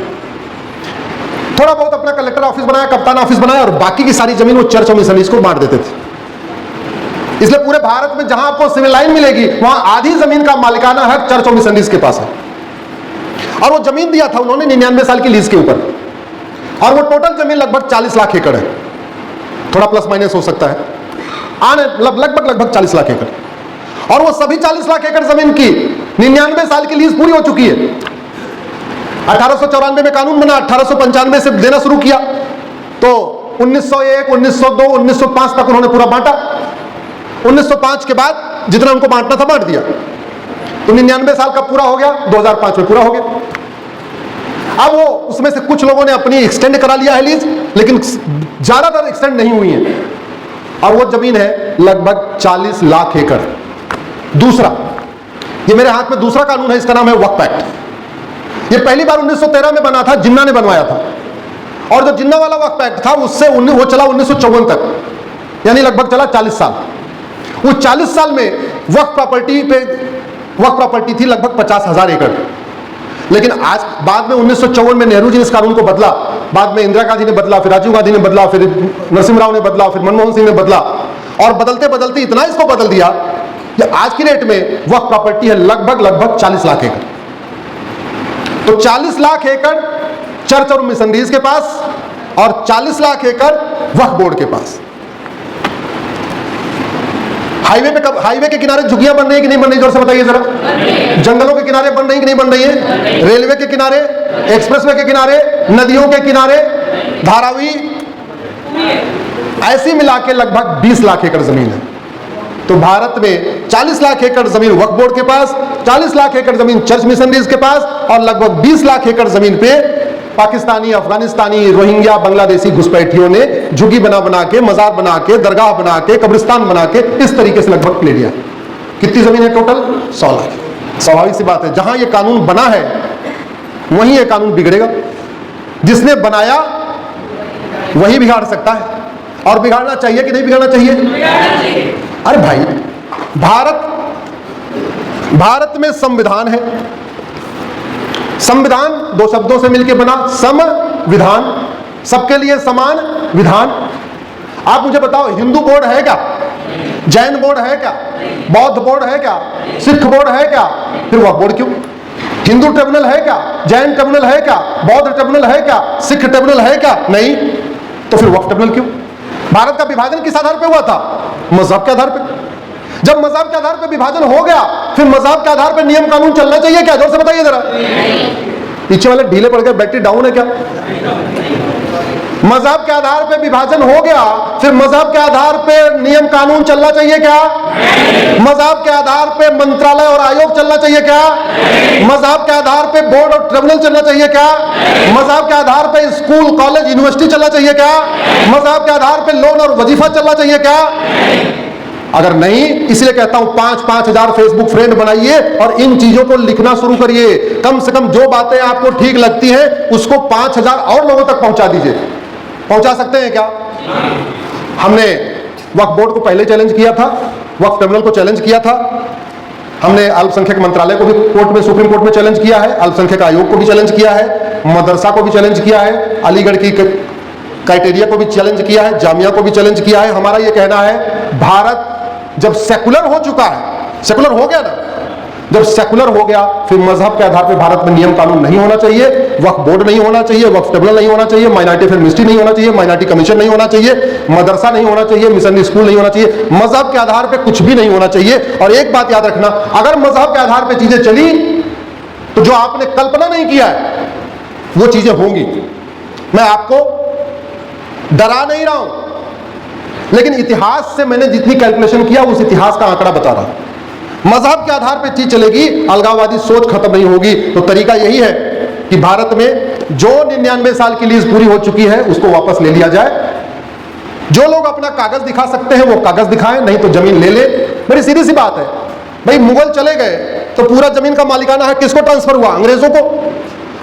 Speaker 1: थोड़ा बहुत अपना कलेक्टर ऑफिस बनाया, कप्तान ऑफिस बनाया, और बाकी की सारी जमीन वो चर्च और मिशनरीज को बांट देते थे। इसलिए पूरे भारत में जहां आपको सिविल लाइन मिलेगी, वहां आधी जमीन का मालिकाना हक चर्च और मिशनरीज के पास है। और वो जमीन दिया था उन्होंने 99 साल की लीज के ऊपर, और वो टोटल जमीन लगभग 40 लाख एकड़ है। थोड़ा प्लस माइनस हो सकता है, लगभग 40 लाख एकड़। और वो सभी 40 लाख एकड़ जमीन की 99 साल की लीज पूरी हो चुकी है। 1894 में कानून बना, 1895 से देना शुरू किया, तो 1901, 1902, 1905 तक उन्होंने पूरा बांटा। 1905 के बाद जितना उनको बांटना था बांट दिया, तो 99 साल का पूरा हो गया, 2005 में पूरा हो गया। अब वो उसमें से कुछ लोगों ने अपनी एक्सटेंड करा लिया है लीज, लेकिन ज्यादातर एक्सटेंड नहीं हुई है। और वो जमीन है लगभग 40 लाख एकड़। दूसरा, ये मेरे हाथ में दूसरा कानून है, इसका नाम है वक्फ एक्ट। ये पहली बार 1913 में बना था, जिन्ना ने बनवाया था। और जो जिन्ना वाला वक्फ एक्ट था, उससे वो चला 1954 तक, यानी लगभग चला 40 साल। वो 40 साल में वक्फ प्रॉपर्टी थी लगभग 50,000 एकड़। लेकिन आज बाद में 1954 में नेहरू जी ने इस कानून को बदला, बाद में इंदिरा गांधी ने बदला, फिर राजीव गांधी ने बदला, फिर नरसिम्हा राव ने बदला, फिर मनमोहन सिंह ने बदला, और बदलते बदलते इतना इसको बदल दिया कि आज की डेट में वक्फ प्रॉपर्टी है लगभग 40 लाख एकड़। तो 40 लाख एकड़ चर्च और मिशनरीज के पास, और 40 लाख एकड़ वक्फ बोर्ड के पास। हाईवे के किनारे झुग्गियां बन रही है कि नहीं बन रही, जोर से बताइए जरा। जंगलों के किनारे बन रही है कि नहीं बन रही है? रेलवे के किनारे, एक्सप्रेसवे के किनारे, नदियों के किनारे, धारावी, ऐसी मिला के लगभग 20 लाख एकड़ जमीन है। तो भारत में 40 लाख एकड़ जमीन वक्फ बोर्ड के पास, 40 लाख एकड़ जमीन चर्च मिशनरीज के पास, और लगभग 20 लाख एकड़ जमीन पे पाकिस्तानी, अफगानिस्तानी, रोहिंग्या, बांग्लादेशी घुसपैठियों ने झुग्गी बना बना के, मजार बना के, दरगाह बना के, कब्रिस्तान बना के इस तरीके से लगभग ले लिया। कितनी जमीन है टोटल? 100 लाख। स्वाभाविक सी बात है, जहां यह कानून बना है वहीं यह कानून बिगड़ेगा। जिसने बनाया वही बिगाड़ सकता है, और बिगाड़ना चाहिए कि नहीं बिगाड़ना चाहिए? अरे भाई, भारत में संविधान है। संविधान दो शब्दों से मिलकर बना, संविधान, सबके लिए समान विधान। आप मुझे बताओ, हिंदू बोर्ड है क्या? जैन बोर्ड है क्या? बौद्ध बोर्ड है क्या? सिख बोर्ड है क्या? फिर वक्फ बोर्ड क्यों? हिंदू ट्रिब्यूनल है क्या? जैन ट्रिब्यूनल है क्या? बौद्ध ट्रिब्यूनल है क्या? सिख ट्रिब्यूनल है क्या? नहीं। तो फिर वक्फ ट्रिब्यूनल क्यों? भारत का विभाजन किस आधार पे हुआ था? मजहब के आधार पे। जब मजहब के आधार पे विभाजन हो गया, फिर मजहब के आधार पे नियम कानून चलना चाहिए क्या? जोर से बताइए जरा। पीछे वाले ढीले पड़ गए, बैटरी डाउन है क्या? मजहब के आधार पे विभाजन हो गया, फिर मजहब के आधार पे नियम कानून चलना चाहिए क्या? मजहब के आधार पे मंत्रालय और आयोग चलना चाहिए क्या? मजहब के आधार पे बोर्ड और ट्रिब्यूनल चलना चाहिए क्या? मजहब के आधार पे स्कूल, कॉलेज, यूनिवर्सिटी चलना चाहिए क्या? मजहब के आधार पे लोन और वजीफा चलना चाहिए क्या? अगर नहीं, इसलिए कहता हूं 5-5 हजार फेसबुक फ्रेंड बनाइए और इन चीजों को लिखना शुरू करिए। कम से कम जो बातें आपको ठीक लगती हैं उसको 5000 और लोगों तक पहुंचा दीजिए। पहुंचा सकते हैं क्या? हमने वक्फ बोर्ड को पहले चैलेंज किया था, वक्फ ट्रिब्यूनल को चैलेंज किया था, हमने अल्पसंख्यक मंत्रालय को भी कोर्ट में, सुप्रीम कोर्ट में चैलेंज किया है, अल्पसंख्यक आयोग को भी चैलेंज किया है, मदरसा को भी चैलेंज किया है, अलीगढ़ की क्राइटेरिया को भी चैलेंज किया है, जामिया को भी चैलेंज किया है। हमारा यह कहना है, भारत जब सेकुलर हो चुका है, सेकुलर हो गया ना, जब सेकुलर हो गया, फिर मजहब के आधार पर भारत में नियम कानून नहीं होना चाहिए, वक्फ बोर्ड नहीं होना चाहिए, वक्फ ट्रिब्यूनल नहीं होना चाहिए, माइनॉरिटी अफेयर मिनिस्ट्री नहीं होना चाहिए, माइनॉरिटी कमीशन नहीं होना चाहिए, मदरसा नहीं होना चाहिए, मिशनरी स्कूल नहीं होना चाहिए, मजहब के आधार पर कुछ भी नहीं होना चाहिए। और एक बात याद रखना, अगर मजहब के आधार पर चीजें चली तो जो आपने कल्पना नहीं किया है वो चीजें होंगी। मैं आपको डरा नहीं रहा हूं, लेकिन इतिहास से मैंने जितनी कैलकुलेशन किया उस इतिहास का आंकड़ा बता रहा हूं। मजहब के आधार पर चीज चलेगी, अलगाववादी सोच खत्म नहीं होगी। तो तरीका यही है कि भारत में जो 99 साल की लीज पूरी हो चुकी है उसको वापस ले लिया जाए। जो लोग अपना कागज दिखा सकते हैं वो कागज दिखाएं, नहीं तो जमीन ले ले। बड़ी सीधी सी बात है भाई, मुगल चले गए तो पूरा जमीन का मालिकाना है किसको ट्रांसफर हुआ? अंग्रेजों को।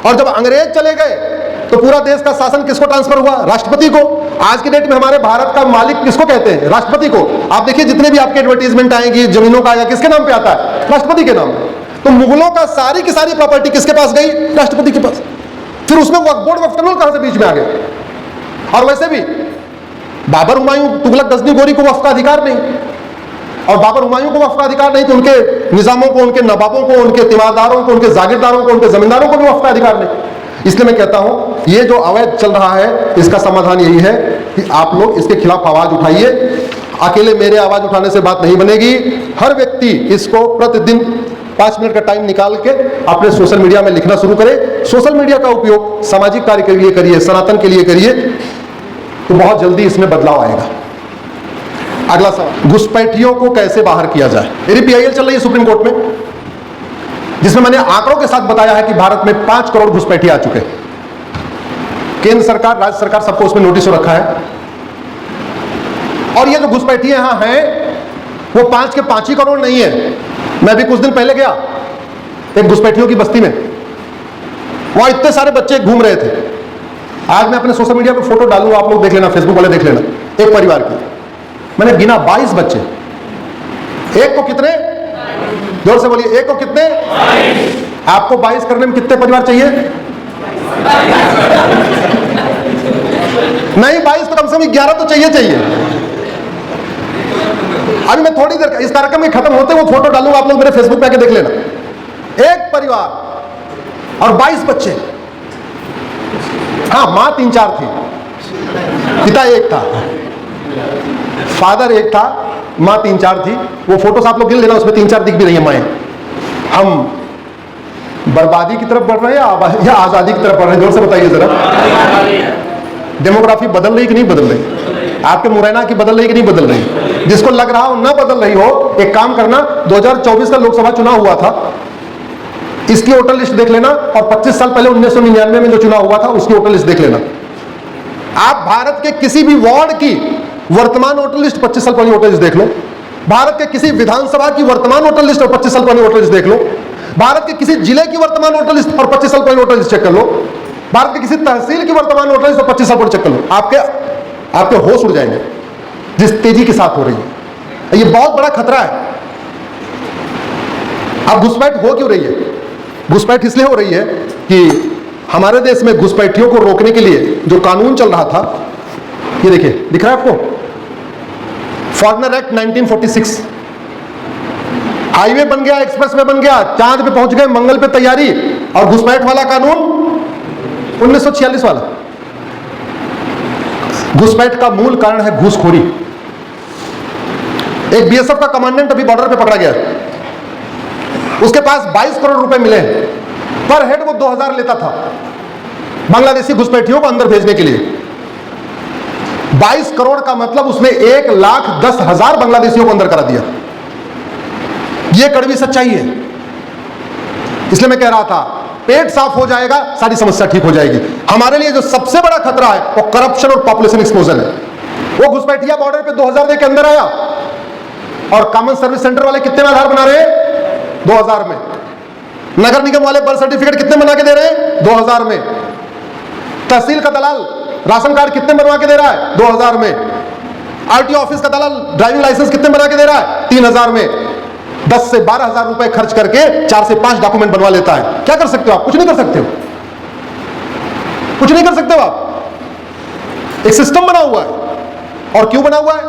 Speaker 1: और जब अंग्रेज चले गए तो पूरा देश का शासन किसको ट्रांसफर हुआ? राष्ट्रपति को। आज के डेट में हमारे भारत का मालिक किसको कहते हैं? राष्ट्रपति को। आप देखिए जितने भी आपके एडवर्टीजमेंट आएंगी जमीनों का आएगा, किसके नाम पे आता है? राष्ट्रपति के नाम। तो मुगलों का सारी की सारी प्रॉपर्टी किसके पास गई? राष्ट्रपति के पास। फिर उसमें वक्फ बोर्ड, वक्फ ट्रिब्यूनल कहां से बीच में आ गए? और वैसे भी बाबर, हुमायूं, तुगलक, गजनी, गोरी को वक्फ का अधिकार नहीं, और बाबर, हुमायूं को वक्फ का अधिकार नहीं तो उनके निजामों को, उनके नवाबों को, उनके तीमारदारों को, उनके जागीरदारों को, उनके जमींदारों को भी वक्फ का अधिकार नहीं। इसलिए मैं कहता हूं ये जो अवैध चल रहा है इसका समाधान यही है कि आप लोग इसके खिलाफ आवाज उठाइए। अकेले मेरे आवाज उठाने से बात नहीं बनेगी। हर व्यक्ति इसको प्रतिदिन 5 मिनट का टाइम निकाल के अपने सोशल मीडिया में लिखना शुरू करे। सोशल मीडिया का उपयोग सामाजिक कार्य के लिए करिए, सनातन के लिए करिए, तो बहुत जल्दी इसमें बदलाव आएगा। अगला सवाल, घुसपैठियों को कैसे बाहर किया जाए? मेरी PIL चल रही है सुप्रीम कोर्ट में, जिसमें मैंने आंकड़ों के साथ बताया है कि भारत में 5 करोड़ घुसपैठी आ चुके। केंद्र सरकार, राज्य सरकार सबको उसमें नोटिस रखा है। और ये जो घुसपैठी यहां हैं वो 5 के 5 ही करोड़ नहीं है। मैं भी कुछ दिन पहले गया एक घुसपैठियों की बस्ती में, वहां इतने सारे बच्चे घूम रहे थे। आज मैं अपने सोशल मीडिया पर फोटो डालूंगा, आप लोग देख लेना, फेसबुक वाले देख लेना। एक परिवार की मैंने गिना 22 बच्चे। एक को कितने? जोर से बोलिए, एक को कितने? 22। आपको 22 करने में कितने परिवार चाहिए? नहीं, 22 तो कम से कम 11 तो चाहिए। अभी मैं थोड़ी देर इस कार्यक्रम में खत्म होते वो फोटो डालूंगा, आप लोग मेरे फेसबुक पे आके देख लेना। एक परिवार और 22 बच्चे। हाँ, मां 3-4 थी, पिता एक था, फादर एक था, माँ 3-4 थी, वो फोटोस आप लोग गिन लेना, उसमें 3-4 दिख भी रही है माएँ। हम बर्बादी की तरफ बढ़ रहे हैं या आजादी की तरफ बढ़ रहे हैं? जोर से बताइए जरा। डेमोग्राफी बदल रही कि नहीं बदल रही? आपके मुरैना की बदल रही कि नहीं बदल रही? जिसको लग रहा हो ना बदल रही हो, एक काम करना, 2024 का लोकसभा चुनाव हुआ था, इसकी वोटर लिस्ट देख लेना, और 25 साल पहले 1999 में जो चुनाव हुआ था उसकी वोटर लिस्ट देख लेना। आप भारत के किसी भी वार्ड की वर्तमान वोटर लिस्ट 25 साल पुरानी वोटर लिस्ट देख लो, भारत के किसी विधानसभा की वर्तमान वोटर लिस्ट और 25 साल पुरानी वोटर लिस्ट देख लो, भारत के किसी जिले की वर्तमान वोटर लिस्ट और 25 साल पुरानी वोटर लिस्ट चेक कर लो, भारत के किसी तहसील की वर्तमान वोटर लिस्ट और 25 साल पुरानी चेक कर लो। आपके होश उड़ जाएंगे जिस तेजी के साथ हो रही है। ये बहुत बड़ा खतरा है। अब घुसपैठ हो क्यों रही है? घुसपैठ इसलिए हो रही है कि हमारे देश में घुसपैठियों को रोकने के लिए जो कानून चल रहा था, ये देखिए, दिख रहा है आपको, फॉरेनर एक्ट 1946, हाईवे बन गया, एक्सप्रेस वे बन गया, चांद पे पहुंच गए, मंगल पे तैयारी, और घुसपैठ वाला कानून 1946 वाला। घुसपैठ का मूल कारण है घूसखोरी। एक बीएसएफ का कमांडेंट अभी बॉर्डर पे पकड़ा गया, उसके पास 22 करोड़ रुपए मिले, पर हेड वो 2000 लेता था बांग्लादेशी घुसपैठियों को अंदर भेजने के लिए। 22 करोड़ का मतलब उसने 1,10,000 बांग्लादेशियों को अंदर करा दिया। यह कड़वी सच्चाई है। इसलिए मैं कह रहा था, पेट साफ हो जाएगा, सारी समस्या ठीक हो जाएगी। हमारे लिए जो सबसे बड़ा खतरा है वो करप्शन और पॉपुलेशन एक्सप्लोजन है। वो घुसपैठिया बॉर्डर पे 2000 दे के अंदर आया, और कॉमन सर्विस सेंटर वाले कितने में आधार बना रहे हैं? 2000 में। नगर निगम वाले बर्थ सर्टिफिकेट कितने बना के दे रहे हैं? 2000 में। तहसील का दलाल राशन कार्ड कितने बनवा के दे रहा है? 2000 में। आरटीओ ऑफिस का दलाल ड्राइविंग लाइसेंस कितने बना के दे रहा है? 3000 में। 10 से 12,000 रुपए खर्च करके 4 से 5 डॉक्यूमेंट बनवा लेता है। क्या कर सकते हो आप? कुछ नहीं कर सकते हो, कुछ नहीं कर सकते हो आप। एक सिस्टम बना हुआ है। और क्यों बना हुआ है?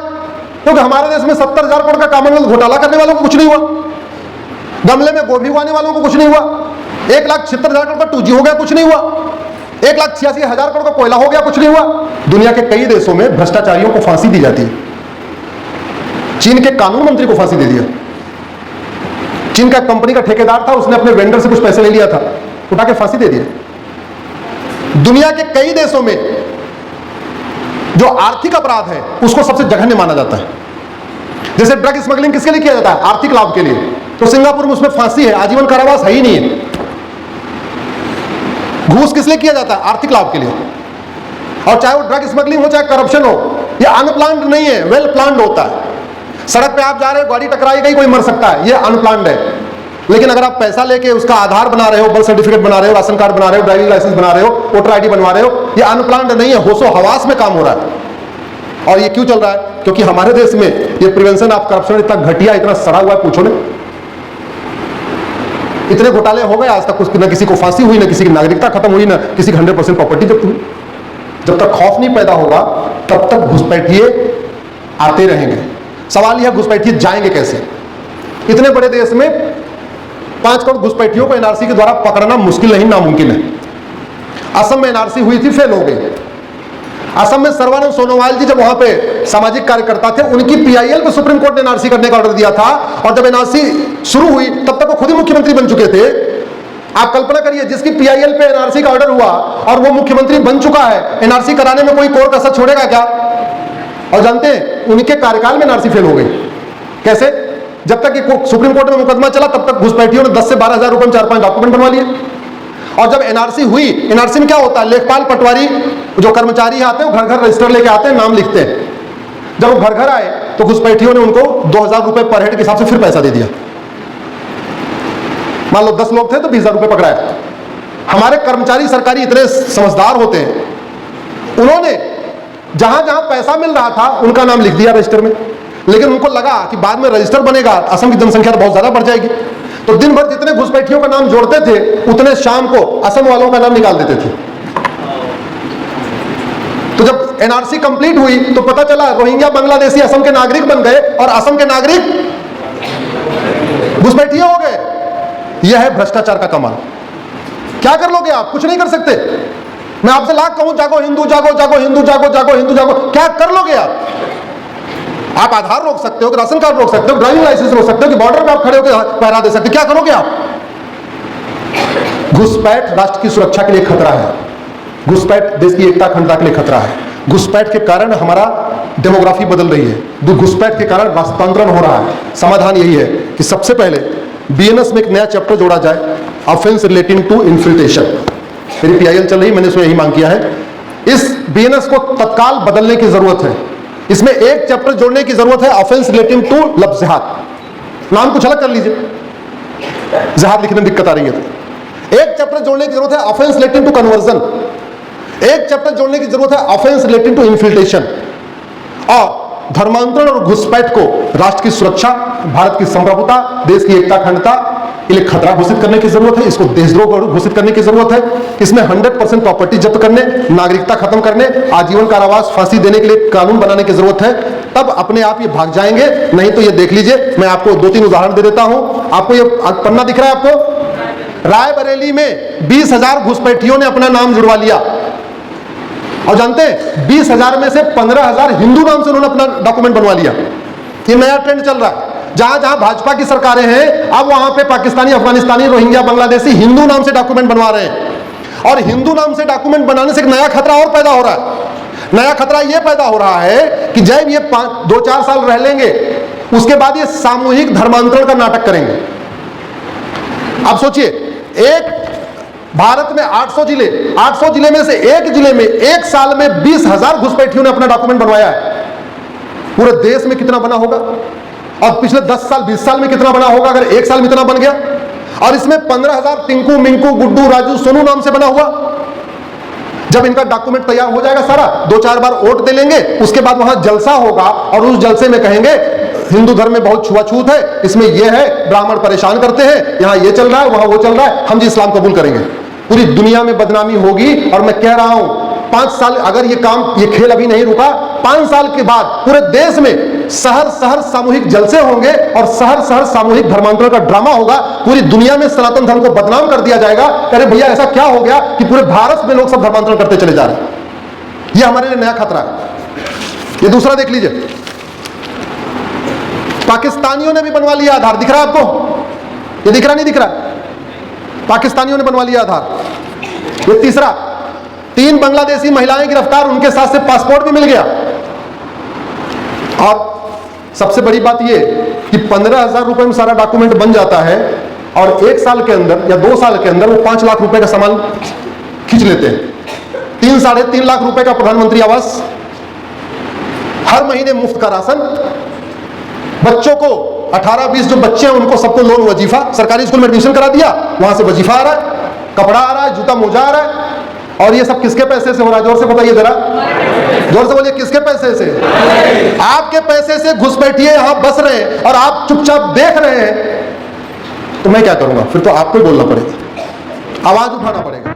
Speaker 1: क्योंकि हमारे देश में 70,000 करोड़ का कॉमनवेल्थ घोटाला करने वालों को कुछ नहीं हुआ, गमले में गोभी उगाने वालों को कुछ नहीं हुआ, 1,76,000 करोड़ का 2G हो गया, कुछ नहीं हुआ, 1,86,000 करोड़ का कोयला हो गया, कुछ नहीं हुआ। दुनिया के कई देशों में भ्रष्टाचारियों को फांसी दी जाती है। चीन के कानून मंत्री को फांसी दे दिया। चीन का कंपनी का ठेकेदार था, उसने अपने वेंडर से कुछ पैसे ले लिया था, उठा के फांसी दे दिया। दुनिया के कई देशों में जो आर्थिक अपराध है उसको सबसे जघन्य माना जाता है। जैसे ड्रग स्मगलिंग किसके लिए किया जाता है? आर्थिक लाभ के लिए। तो सिंगापुर में उसमें फांसी है, आजीवन कारावास है ही नहीं है। घूस किस लिए किया जाता है? आर्थिक लाभ के लिए। और चाहे वो ड्रग स्मगलिंग हो चाहे करप्शन हो, ये अनप्लान्ड नहीं है, वेल प्लान्ड होता है। सड़क पे आप जा रहे हो, गाड़ी टकराई गई, कोई मर सकता है, ये अनप्लान्ड है। लेकिन अगर आप पैसा लेके उसका आधार बना रहे हो, बर्थ सर्टिफिकेट बना रहे हो, राशन कार्ड बना रहे हो, ड्राइविंग लाइसेंस बना रहे हो, वोटर आईडी बनवा रहे हो, ये अनप्लान्ड नहीं है, होशो हवास में काम हो रहा है। और ये क्यों चल रहा है? क्योंकि हमारे देश में ये प्रिवेंशन ऑफ करप्शन इतना घटिया, इतना सड़ा हुआ है, पूछो नहीं। इतने घोटाले हो गए आज तक, न किसी को फांसी हुई, न किसी की नागरिकता खत्म हुई, न किसी की 100% प्रॉपर्टी जब्त हुई। जब तक खौफ नहीं पैदा होगा तब तक घुसपैठिए आते रहेंगे। सवाल यह, घुसपैठिए जाएंगे कैसे? इतने बड़े देश में 5 करोड़ घुसपैठियों को एनआरसी के द्वारा पकड़ना मुश्किल नहीं, नामुमकिन है। असम में एनआरसी हुई थी, फेल हो गई। असम में सर्बानंद सोनोवाल जी जब वहां पे सामाजिक कार्यकर्ता थे, उनकी पीआईएल को सुप्रीम कोर्ट ने एनआरसी करने का ऑर्डर दिया था, और जब एनआरसी शुरू हुई तब तक वो खुद ही मुख्यमंत्री बन चुके थे। आप कल्पना करिए, जिसकी पीआईएल पे एनआरसी का ऑर्डर हुआ और वो मुख्यमंत्री बन चुका है, एनआरसी कराने में कोई कोर कसर छोड़ेगा क्या? और जानते हैं, उनके कार्यकाल में एनआरसी फेल हो गई। कैसे? जब तक सुप्रीम कोर्ट में मुकदमा चला तब तक घुसपैठियों ने 10 से 12,000 रुपए में 4-5 डॉक्यूमेंट बनवा लिए। और जब एनआरसी हुई, एनआरसी में क्या होता है? लेखपाल पटवारी जो कर्मचारी आते हैं वो घर घर रजिस्टर लेके आते हैं, नाम लिखते हैं। जब वो घर घर आए तो घुसपैठियों ने उनको 2,000 रुपए पर हेड के हिसाब से फिर पैसा दे दिया। मान लो 10 लोग थे तो 20,000 रुपए पकड़ाए। हमारे कर्मचारी सरकारी इतने समझदार होते हैं, उन्होंने जहां जहां पैसा मिल रहा था उनका नाम लिख दिया रजिस्टर में। लेकिन उनको लगा कि बाद में रजिस्टर बनेगा, असम की जनसंख्या तो बहुत ज्यादा बढ़ जाएगी, तो दिन भर जितने घुसपैठियों का नाम जोड़ते थे उतने शाम को असम वालों का नाम निकाल देते थे। तो जब एनआरसी कंप्लीट हुई तो पता चला रोहिंग्या बांग्लादेशी असम के नागरिक बन गए और असम के नागरिक घुसपैठिए हो गए। यह है भ्रष्टाचार का कमाल। क्या कर लोगे आप? कुछ नहीं कर सकते। मैं आपसे लाख कहूं, जागो हिंदू, जागो जागो हिंदू, जागो जागो हिंदू, जागो, क्या कर लोगे आप? आप आधार रोक सकते हो, कि राशन कार्ड रोक सकते हो, ड्राइविंग लाइसेंस रोक सकते हो, कि बॉर्डर पे आप खड़े होकर पहरा दे सकते हो। क्या करोगे आप? घुसपैठ राष्ट्र की सुरक्षा के लिए खतरा है, घुसपैठ देश की एकता अखंडता के लिए खतरा है, घुसपैठ के कारण हमारा डेमोग्राफी बदल रही है, घुसपैठ के कारण राष्ट्रांतरण हो रहा है। समाधान यही है कि सबसे पहले बीएनएस में एक नया चैप्टर जोड़ा जाए, ऑफेंस रिलेटिंग टू इन्फिल्ट्रेशन। मेरी पीआईएल चल रही, मैंने इसमें यही मांग किया है। इस बीएनएस को तत्काल बदलने की जरूरत है। इसमें एक चैप्टर जोड़ने की जरूरत है, ऑफेंस रिलेटिंग टू लफ्ज जिहाद। नाम कुछ अलग कर लीजिए, जिहाद लिखने में दिक्कत आ रही है तो एक चैप्टर जोड़ने की जरूरत है, ऑफेंस रिलेटिंग टू कन्वर्जन। एक चैप्टर जोड़ने की जरूरत है, ऑफेंस रिलेटिंग टू इन्फिल्ट्रेशन। और धर्मांतरण और घुसपैठ को राष्ट्र की सुरक्षा, भारत की संप्रभुता, देश की एकता अखंडता के लिए खतरा घोषित करने की जरूरत है। इसको देशद्रोह घोषित करने की जरूरत है। इसमें 100% प्रॉपर्टी जब्त करने, नागरिकता खत्म करने, आजीवन कारावास, फांसी देने के लिए कानून बनाने की जरूरत है। तब अपने आप ये भाग जाएंगे। नहीं तो ये देख लीजिए, मैं आपको 2-3 उदाहरण दे देता हूं। आपको ये पन्ना दिख रहा है आपको? रायबरेली में 20,000 घुसपैठियों ने अपना नाम जुड़वा लिया। और जानते हैं 20,000 में से 15,000 हिंदू नाम से उन्होंने अपना डॉक्यूमेंट बनवा लिया। ये नया ट्रेंड चल रहा है। जहां जहां भाजपा की सरकारें हैं, अब वहां पे पाकिस्तानी, अफगानिस्तानी, रोहिंग्या, बांग्लादेशी हिंदू नाम से डॉक्यूमेंट बनवा रहे हैं। और हिंदू नाम से डॉक्यूमेंट बनाने से एक नया खतरा और पैदा हो रहा है। नया खतरा यह पैदा हो रहा है कि जब ये 2-4 साल रह लेंगे, उसके बाद ये सामूहिक धर्मांतरण का नाटक करेंगे। आप सोचिए, एक भारत में 800 जिले में से एक जिले में एक साल में 20,000 घुसपैठियों ने अपना डॉक्यूमेंट बनवाया है। पूरे देश में कितना बना होगा? और पिछले 10 साल 20 साल में कितना बना होगा अगर एक साल में इतना बन गया? और इसमें 15,000 टिंकू, मिंकू, गुड्डू, राजू, सोनू नाम से बना हुआ। जब इनका डॉक्यूमेंट तैयार हो जाएगा सारा, 2-4 बार वोट दे लेंगे, उसके बाद वहां जलसा होगा और उस जलसे में कहेंगे हिंदू धर्म में बहुत छुआछूत है, इसमें यह है, ब्राह्मण परेशान करते हैं, यहां ये चल रहा है, वहां वो चल रहा है, हम जी इस्लाम कबूल करेंगे। पूरी दुनिया में बदनामी होगी। और मैं कह रहा हूं 5 साल अगर ये खेल अभी नहीं रुका, 5 साल के बाद पूरे देश में शहर शहर सामूहिक जलसे होंगे और शहर शहर सामूहिक धर्मांतरण का ड्रामा होगा। पूरी दुनिया में सनातन धर्म को बदनाम कर दिया जाएगा। अरे भैया ऐसा क्या हो गया कि पूरे भारत में लोग सब धर्मांतरण करते चले जा रहे हैं? यह हमारे लिए नया खतरा है। ये दूसरा देख लीजिए, पाकिस्तानियों ने भी बनवा लिया आधार। दिख रहा है आपको? ये दिख रहा नहीं दिख रहा? पाकिस्तानियों ने बनवा लिया आधार। ये तीसरा, 3 बांग्लादेशी महिलाएं गिरफ्तार, उनके साथ से पासपोर्ट भी मिल गया। और सबसे बड़ी बात ये कि 15,000 रुपए में सारा डॉक्यूमेंट बन जाता है और 1 साल के अंदर या 2 साल के अंदर वो 5 लाख रुपए का सामान खींच लेते हैं। 3-3.5 लाख रुपए का प्रधानमंत्री आवास, हर महीने मुफ्त का राशन, बच्चों को 18-20 जो बच्चे हैं उनको सबको लोन वजीफा, सरकारी स्कूल में एडमिशन करा दिया, वहां से वजीफा आ रहा है, कपड़ा आ रहा है, जूता मोजा आ रहा है। और ये सब किसके पैसे से हो रहा है? जोर से बताइए जरा, जोर से बोलिए, किसके पैसे से? आपके पैसे से घुसपैठिए यहां बस रहे हैं और आप चुपचाप देख रहे हैं। तो मैं क्या करूंगा? फिर तो आपको ही बोलना पड़ेगा, आवाज उठाना पड़ेगा।